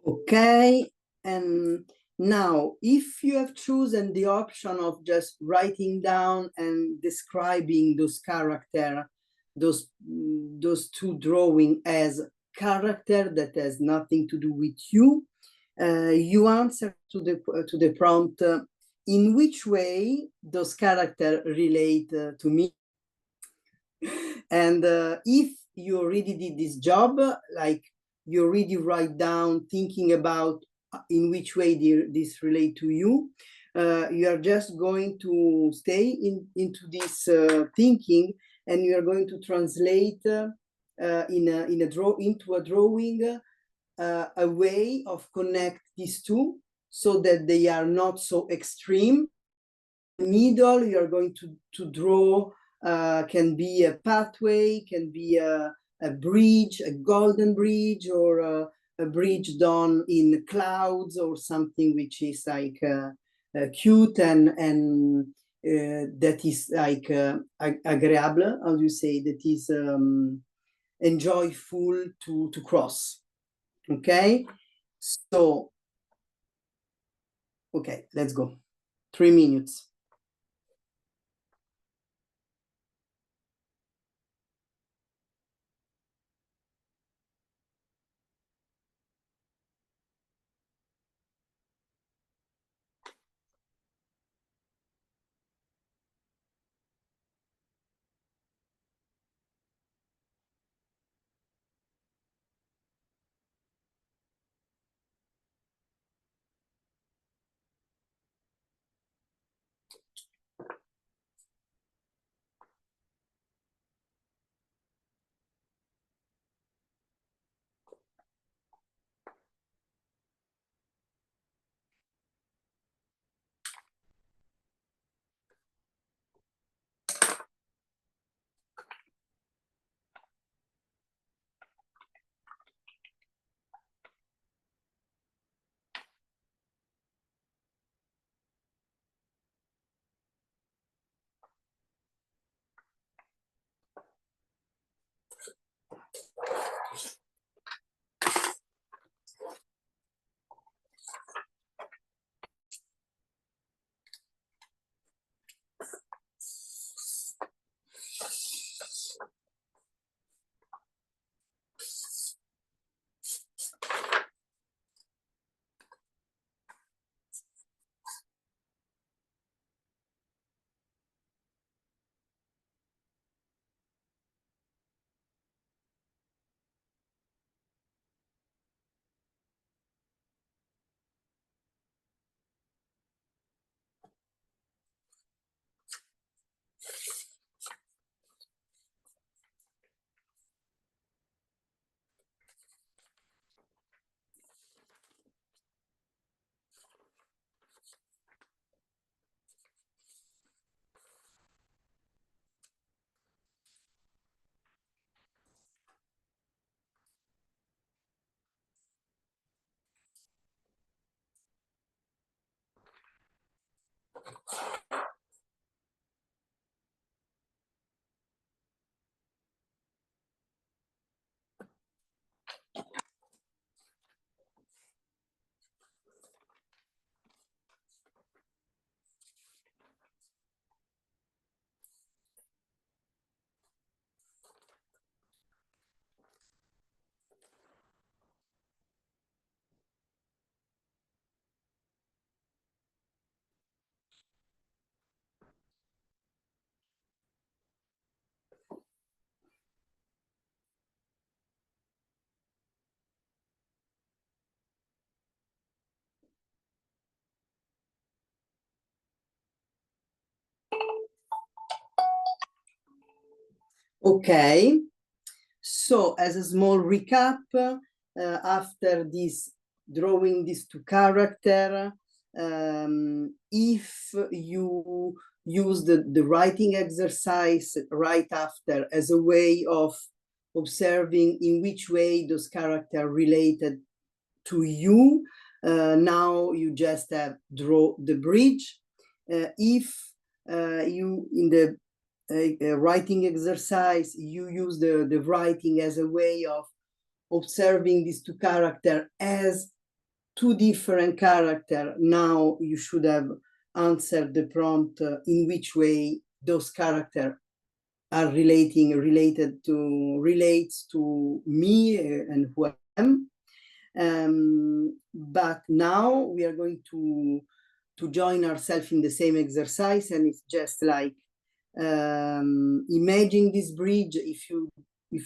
Okay, and now if you have chosen the option of just writing down and describing those character, those two drawing as character that has nothing to do with you, you answer to the prompt, in which way those character relate to me. And if you already did this job, like you already write down thinking about in which way this relate to you, you are just going to stay into this thinking, and you are going to translate into a drawing a way of connect these two so that they are not so extreme. In the middle, you are going to draw can be a pathway, can be a bridge, a golden bridge, or a bridge done in clouds, or something which is like cute and that is like agréable, how do you say, that is enjoyable to cross. Okay, so okay, let's go. 3 minutes. Okay, so as a small recap, after this drawing these two characters, if you use the writing exercise right after as a way of observing in which way those characters related to you, now you just have draw the bridge. If you in the writing exercise, you use the writing as a way of observing these two characters as two different characters, now you should have answered the prompt in which way those characters are relates to me and who I am. But now we are going to join ourselves in the same exercise, and it's just like imagine this bridge. If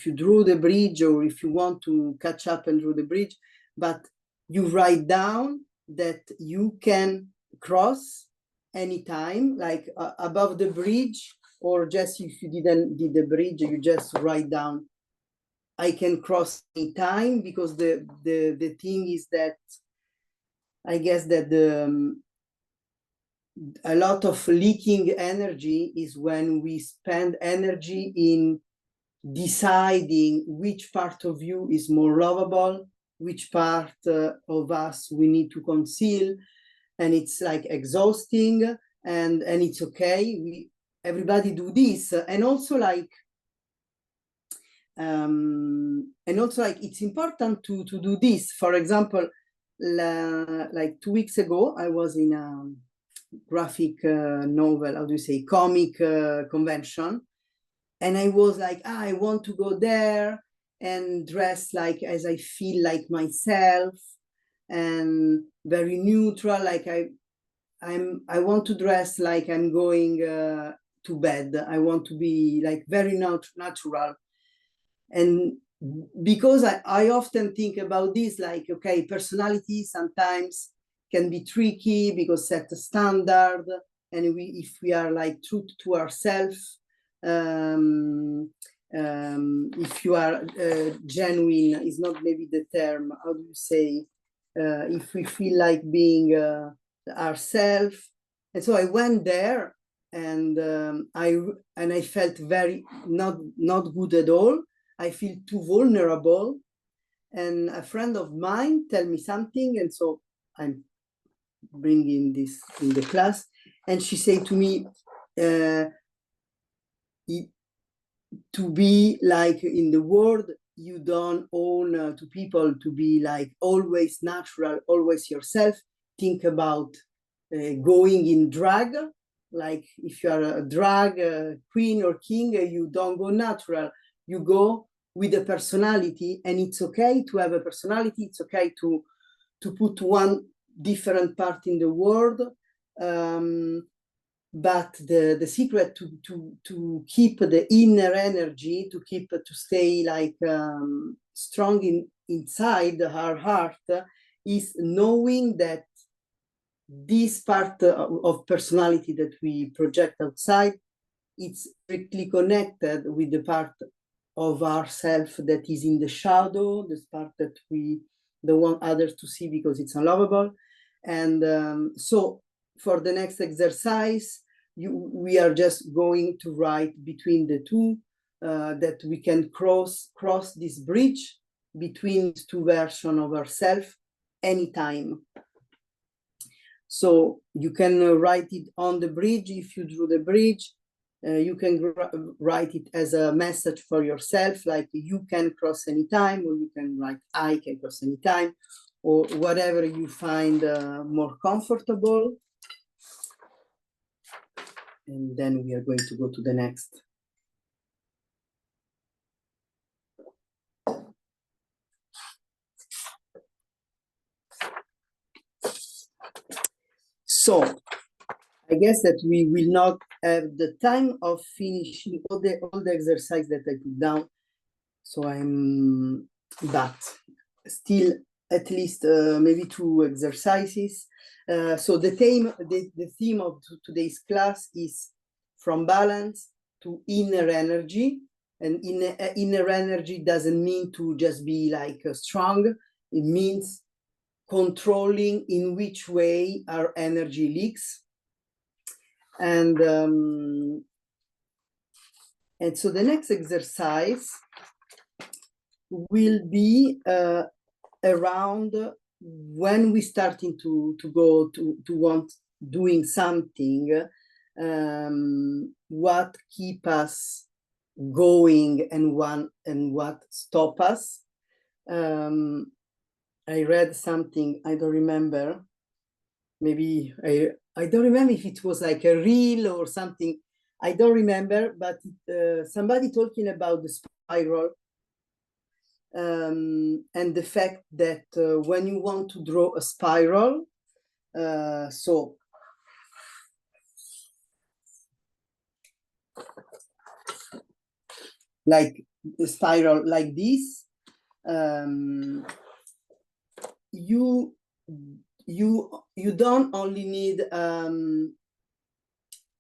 you drew the bridge, or if you want to catch up and draw the bridge, but you write down that you can cross anytime, like above the bridge, or just if you didn't did the bridge, you just write down, I can cross anytime, because the thing is that I guess that a lot of leaking energy is when we spend energy in deciding which part of you is more lovable, which part of us we need to conceal, and it's like exhausting, and it's okay. Everybody do this, and also like it's important to do this. For example, like 2 weeks ago, I was in a graphic novel, how do you say, comic convention, and I was like, I want to go there and dress like as I feel like myself, and very neutral, like I want to dress like I'm going to bed. I want to be like very natural. And because I often think about this, like, okay, personality sometimes can be tricky because set a standard, and if we are like true to ourselves, if you are genuine is not maybe the term, how do you say, if we feel like being ourselves. And so I went there, and I felt very not good at all. I feel too vulnerable, and a friend of mine tell me something, and so I'm bringing this in the class, and she said to me, to be like in the world, you don't own to people to be like always natural, always yourself. Think about going in drag, like if you are a drag queen or king, you don't go natural, you go with a personality, and it's okay to have a personality. It's okay to put one different part in the world, but the secret to keep the inner energy, to stay like strong inside our heart, is knowing that this part of personality that we project outside, it's strictly connected with the part of ourself that is in the shadow, this part that we don't want others to see because it's unlovable. And so for the next exercise, we are just going to write between the two, that we can cross this bridge between two versions of ourselves anytime. So you can write it on the bridge. If you drew the bridge, you can write it as a message for yourself, like you can cross anytime, or you can write I can cross anytime, or whatever you find more comfortable. And then we are going to go to the next. So I guess that we will not have the time of finishing all the exercise that I put down. So but still at least maybe 2 exercises. So the theme of today's class is from balance to inner energy. And inner energy doesn't mean to just be like strong. It means controlling in which way our energy leaks. And so the next exercise will be around when we starting to go to want doing something, what keep us going and what stop us. I read something, I don't remember. Maybe I don't remember if it was like a reel or something. I don't remember, but somebody talking about the spiral and the fact that when you want to draw a spiral, so like a spiral like this, you don't only need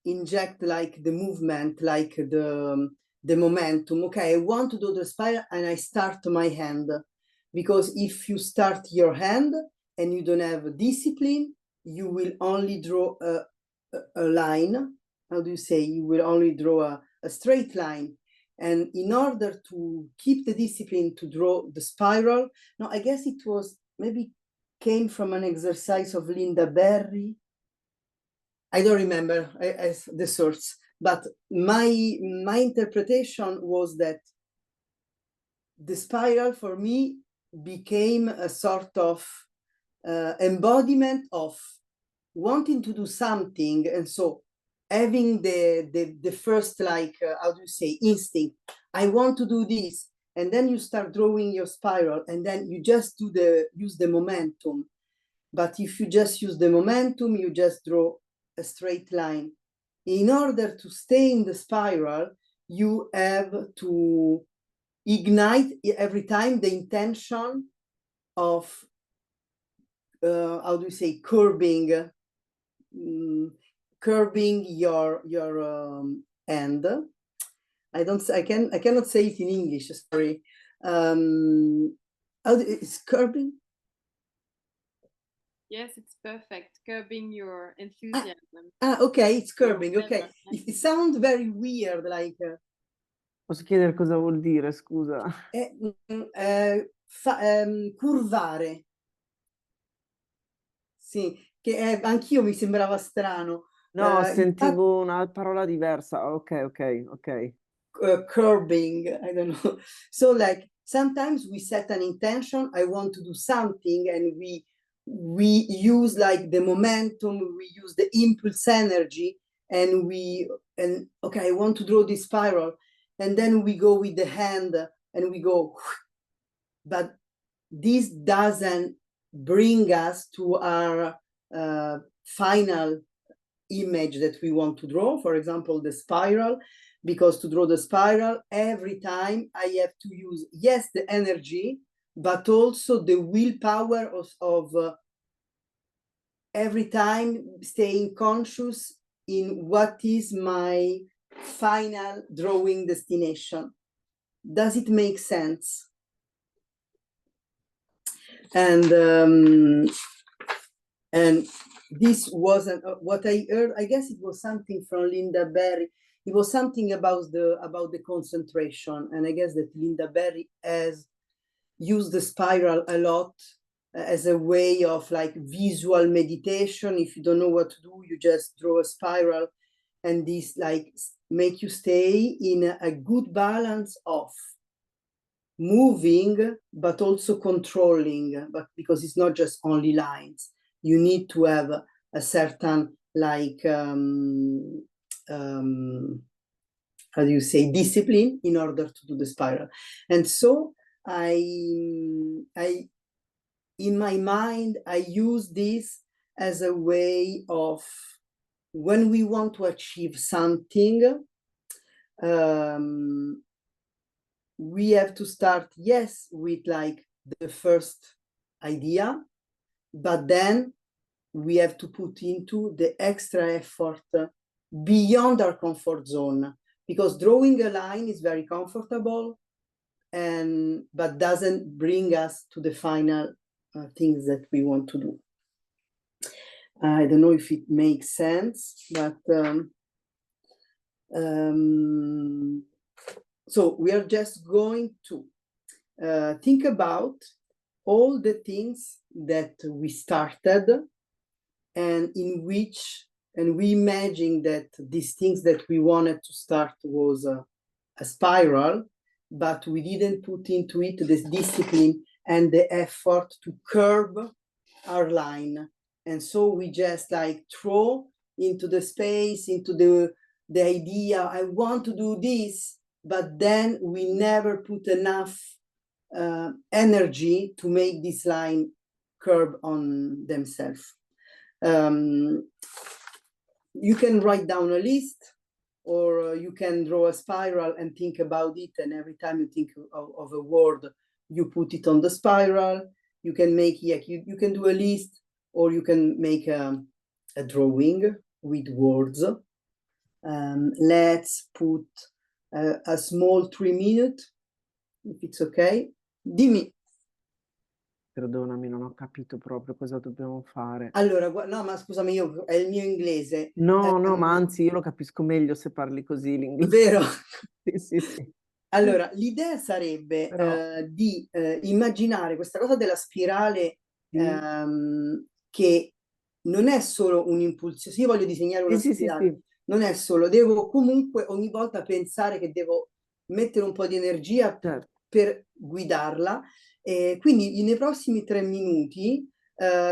inject like the movement, like the momentum. Okay, I want to do the spiral and I start my hand, because if you start your hand and you don't have discipline, you will only draw a line. How do you say? You will only draw a straight line. And in order to keep the discipline to draw the spiral, no, I guess it was maybe came from an exercise of Linda Berry. I don't remember as the source, but my interpretation was that the spiral for me became a sort of embodiment of wanting to do something, and so having the first, like how do you say, instinct, I want to do this, and then you start drawing your spiral, and then you just use the momentum. But if you just use the momentum, you just draw a straight line. In order to stay in the spiral, you have to ignite every time the intention of how do you say, curbing your end. I cannot say it in English, sorry. It's curbing. Yes, it's perfect. Curbing your enthusiasm. Okay, it's curbing. Okay, it sounds very weird, like. Posso chiedere cosa vuol dire, scusa? Curvare. Sì, che anch'io mi sembrava strano. No, sentivo una parola diversa. Ok. Curbing, I don't know. So like sometimes we set an intention, I want to do something, and we use like the momentum, we use the impulse energy, and okay, I want to draw this spiral, and then we go with the hand and we go, but this doesn't bring us to our final image that we want to draw, for example, the spiral, because to draw the spiral, every time I have to use, yes, the energy, but also the willpower of every time staying conscious in what is my final drawing destination. Does it make sense? And this wasn't what I heard. I guess it was something from Linda Berry. It was something about the concentration, and I guess that Linda Berry has used the spiral a lot as a way of like visual meditation. If you don't know what to do, you just draw a spiral, and this like make you stay in a good balance of moving, but also controlling, but because it's not just only lines. You need to have a certain like how do you say, discipline in order to do the spiral. And so I in my mind, I use this as a way of when we want to achieve something, we have to start, yes, with like the first idea, but then we have to put into the extra effort beyond our comfort zone, because drawing a line is very comfortable, but doesn't bring us to the final things that we want to do. I don't know if it makes sense, but so we are just going to think about all the things that we started, and in which, and we imagine that these things that we wanted to start was a spiral, but we didn't put into it this discipline and the effort to curb our line. And so we just like throw into the space, into the idea, I want to do this, but then we never put enough energy to make this line curb on themselves. You can write down a list, or you can draw a spiral and think about it, and every time you think of a word, you put it on the spiral. You can make, you can do a list, or you can make a drawing with words. Let's put a small 3 minutes, if it's okay. Dimmi. Perdonami, non ho capito proprio cosa dobbiamo fare. Allora, no, ma scusami, è il mio inglese. No, ma anzi, io lo capisco meglio se parli così l'inglese. Vero? Sì. Allora, l'idea sarebbe di immaginare questa cosa della spirale, che non è solo un'impulsione. Se io voglio disegnare una spirale, non è solo, devo comunque ogni volta pensare che devo mettere un po' di energia per guidarla. Quindi nei prossimi 3 minuti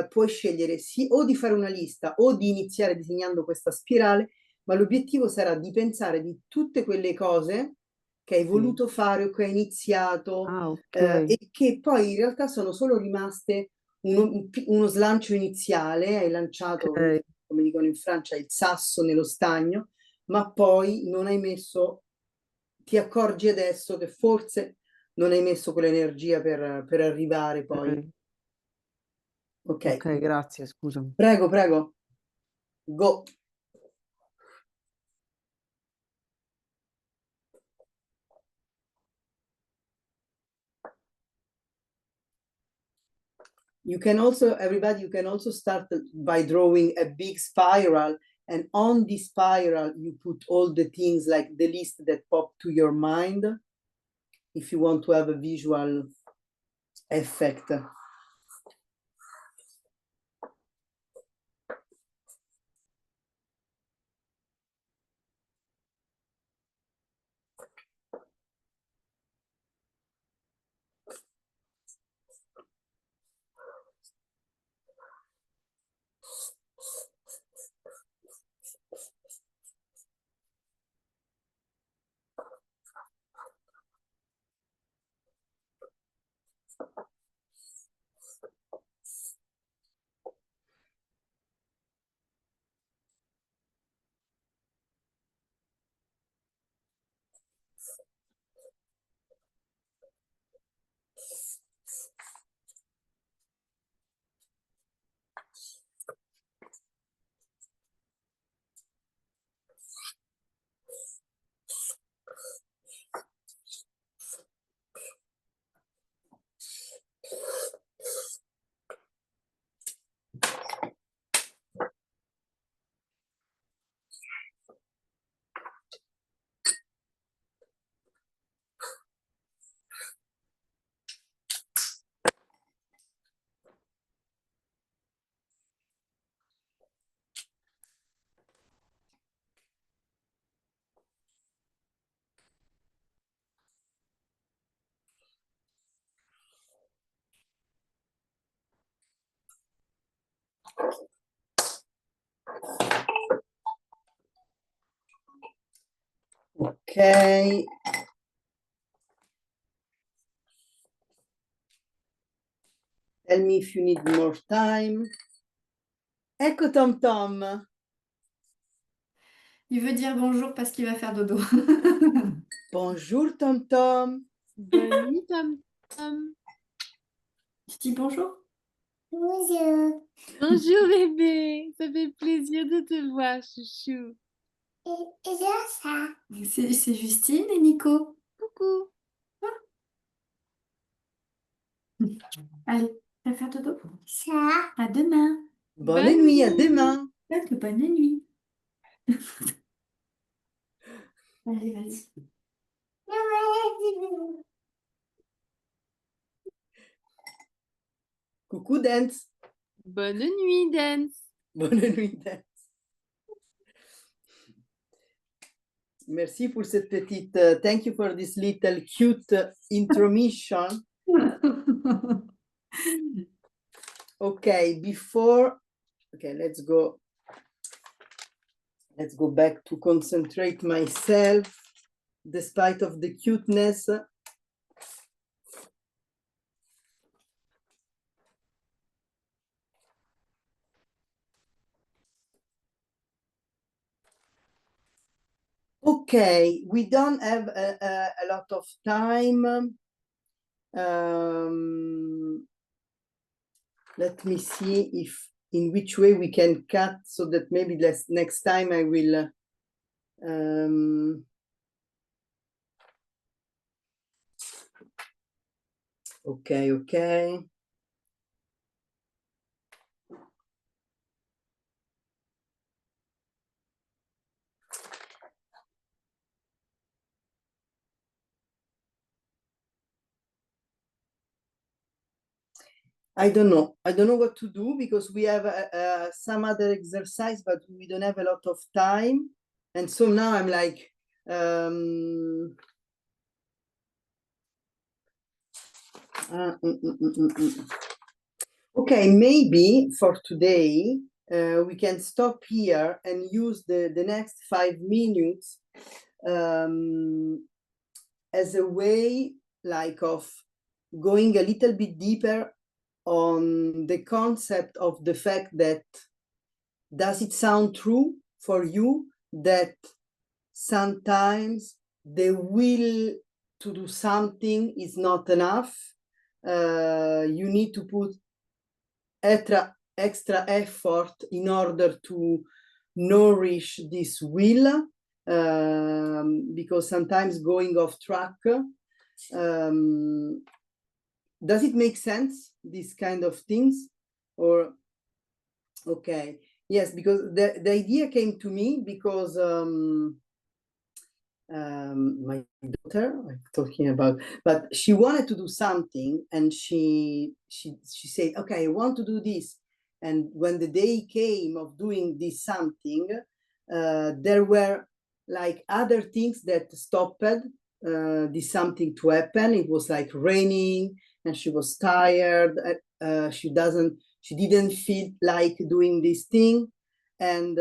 puoi scegliere o di fare una lista o di iniziare disegnando questa spirale, ma l'obiettivo sarà di pensare di tutte quelle cose che hai voluto fare o che hai iniziato, e che poi in realtà sono solo rimaste uno slancio iniziale, hai lanciato, come dicono in Francia, il sasso nello stagno, ma poi non hai messo, ti accorgi adesso che forse non hai messo quell'energia per arrivare poi. Ok, grazie, scusa. Prego. Go. You can also, everybody, you can also start by drawing a big spiral, and on this spiral you put all the things, like the list that pop to your mind, if you want to have a visual effect. Ok. Tell me if you need more time. Ecco Tom Tom. Il veut dire bonjour parce qu'il va faire dodo. Bonjour Tom Tom. Bonne nuit, Tom Tom. Tu dis bonjour? Bonjour. Bonjour bébé, ça fait plaisir de te voir, chouchou. Et ça. C'est Justine et Nico. Coucou. Allez, tu vas faire dodo? Ça. À demain. Bonne nuit, à demain. Bonne nuit. Allez, vas-y. Coucou Dance. Bonne nuit, Dance. Bonne nuit Dance. Merci pour cette petite, thank you for this little cute intermission. Okay, before, okay, let's go back to concentrate myself, despite of the cuteness. Okay, we don't have a lot of time. Let me see if in which way we can cut so that maybe next time I will okay. I don't know what to do because we have some other exercise, but we don't have a lot of time. And so now I'm like, okay, maybe for today, we can stop here and use the next 5 minutes as a way like of going a little bit deeper on the concept of the fact that, does it sound true for you that sometimes the will to do something is not enough? You need to put extra effort in order to nourish this will, because sometimes going off track. Does it make sense, these kind of things? Or okay, yes, because the idea came to me because my daughter I'm talking about, but she wanted to do something and she said, okay, I want to do this. And when the day came of doing this something, there were like other things that stopped this something to happen. It was like raining and she was tired. She didn't feel like doing this thing. And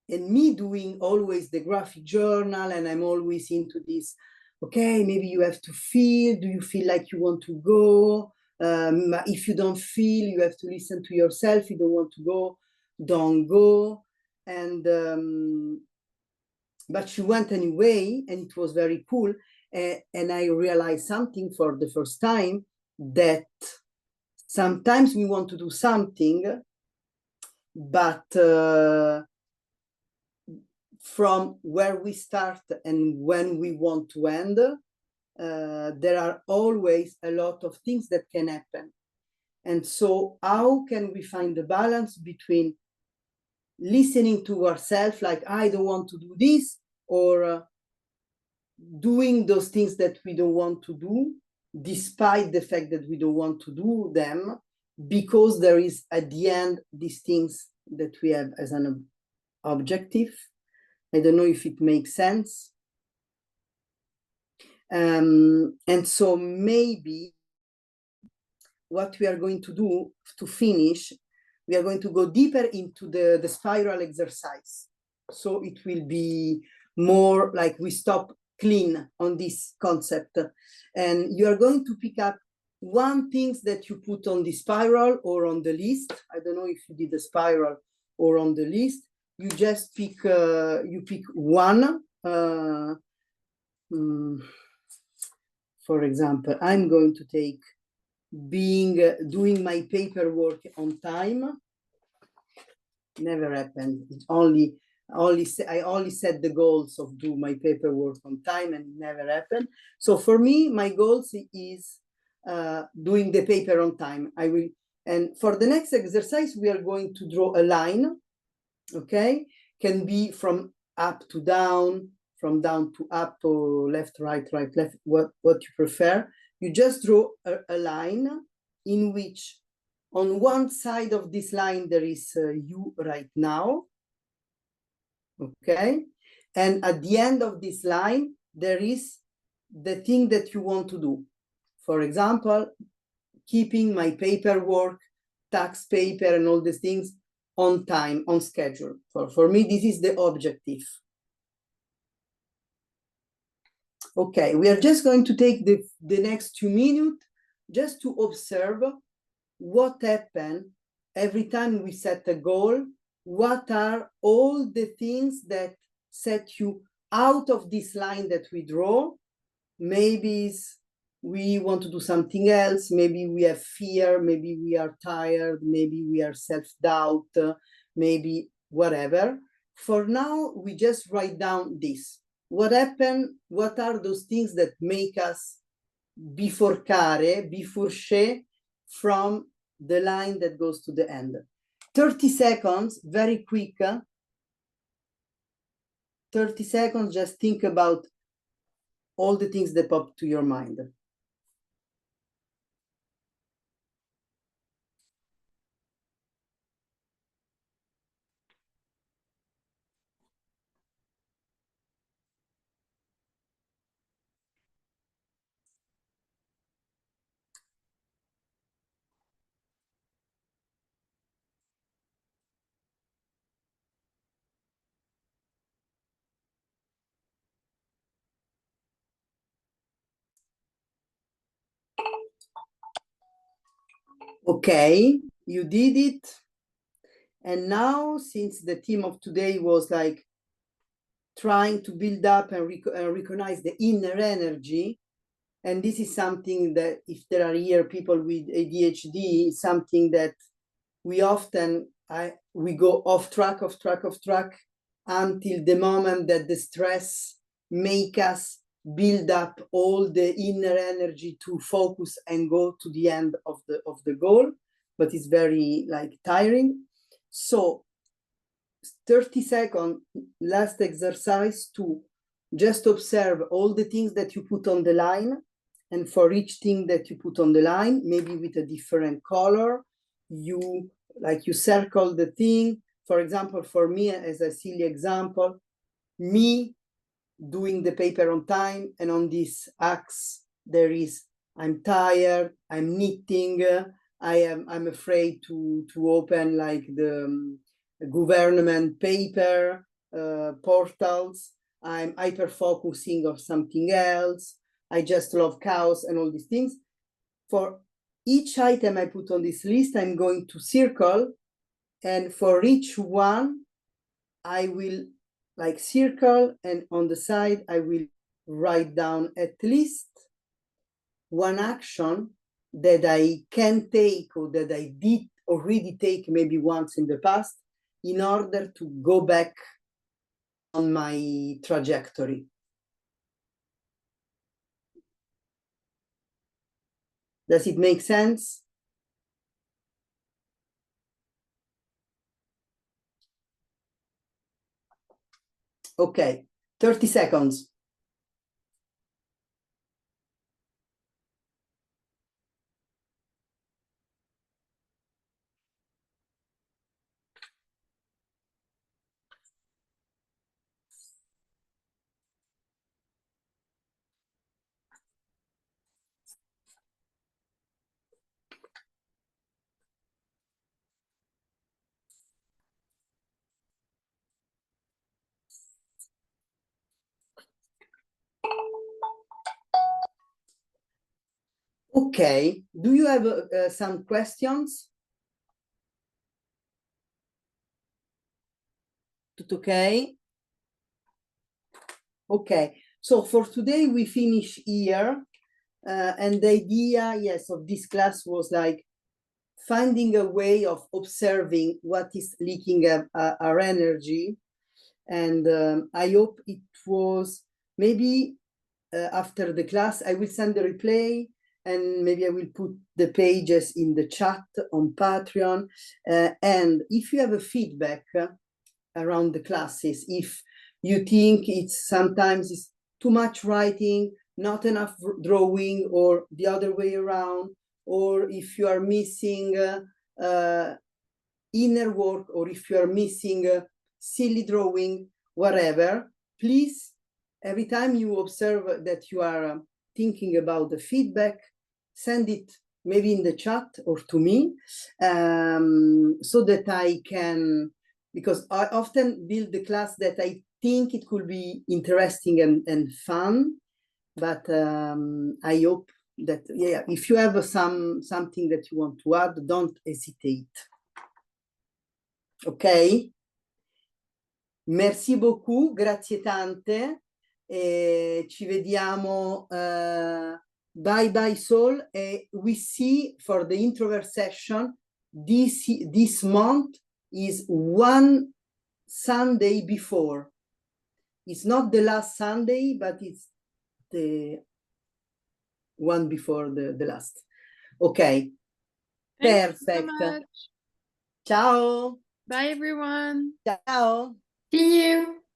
me doing always the graphic journal, and I'm always into this, okay, maybe you have to feel, do you feel like you want to go? If you don't feel, you have to listen to yourself. You don't want to go, don't go. And but she went anyway, and it was very cool. And I realized something for the first time, that sometimes we want to do something, but from where we start and when we want to end, there are always a lot of things that can happen. And so how can we find the balance between listening to ourselves, like, I don't want to do this, or doing those things that we don't want to do, despite the fact that we don't want to do them, because there is at the end these things that we have as an objective. I don't know if it makes sense. And so maybe what we are going to do to finish, we are going to go deeper into the spiral exercise. So it will be more like we stop clean on this concept. And you are going to pick up one thing that you put on the spiral or on the list. I don't know if you did the spiral or on the list. You just pick, you pick one. For example, I'm going to take doing my paperwork on time. Never happened. It I only set the goals of do my paperwork on time, and it never happened. So for me, my goals is doing the paper on time. I will, and for the next exercise, we are going to draw a line. Okay, can be from up to down, from down to up, or left, right, left, what you prefer. You just draw a line in which on one side of this line there is you right now, okay? And at the end of this line, there is the thing that you want to do. For example, keeping my paperwork tax paper and all these things on time, on schedule. For me, this is the objective. Okay, we are just going to take the next 2 minutes just to observe what happened every time we set a goal. What are all the things that set you out of this line that we draw? Maybe we want to do something else, maybe we have fear, maybe we are tired, maybe we are self-doubt, maybe whatever. For now, we just write down this. What happened? What are those things that make us bifurcare from the line that goes to the end? 30 seconds, very quick. 30 seconds, just think about all the things that pop to your mind. Okay, you did it. And now, since the theme of today was like trying to build up and recognize the inner energy, and this is something that if there are here people with ADHD, something that we often, we go off track until the moment that the stress make us build up all the inner energy to focus and go to the end of the goal, but it's very like tiring. So 30 seconds, last exercise to just observe all the things that you put on the line, and for each thing that you put on the line, maybe with a different color, you circle the thing. For example, for me, as a silly example, me doing the paper on time, and on this axe there is I'm tired, I'm knitting, I'm afraid to open like the government paper portals, I'm hyper focusing on something else, I just love cows and all these things. For each item I put on this list, I'm going to circle, and for each one I will like circle, and on the side I will write down at least one action that I can take or that I did already take maybe once in the past in order to go back on my trajectory. Does it make sense? Okay, 30 seconds. Okay, do you have some questions? Okay. Okay, so for today we finish here, and the idea, yes, of this class was like finding a way of observing what is leaking our energy, and I hope it was maybe after the class I will send the replay, and maybe I will put the pages in the chat on Patreon, and if you have a feedback around the classes, if you think it's sometimes it's too much writing, not enough drawing, or the other way around, or if you are missing inner work, or if you are missing silly drawing, whatever, please, every time you observe that you are thinking about the feedback, send it maybe in the chat or to me, so that I can, because I often build the class that I think it could be interesting and fun, but I hope that, yeah, if you have something that you want to add, don't hesitate. Ok? Merci beaucoup, grazie tante. Ci vediamo. Bye bye Sol. We see for the introvert session this month is one Sunday before. It's not the last Sunday, but it's the one before the last. Okay. Thank you so Perfect. much. Ciao. Bye, everyone. Ciao. See you.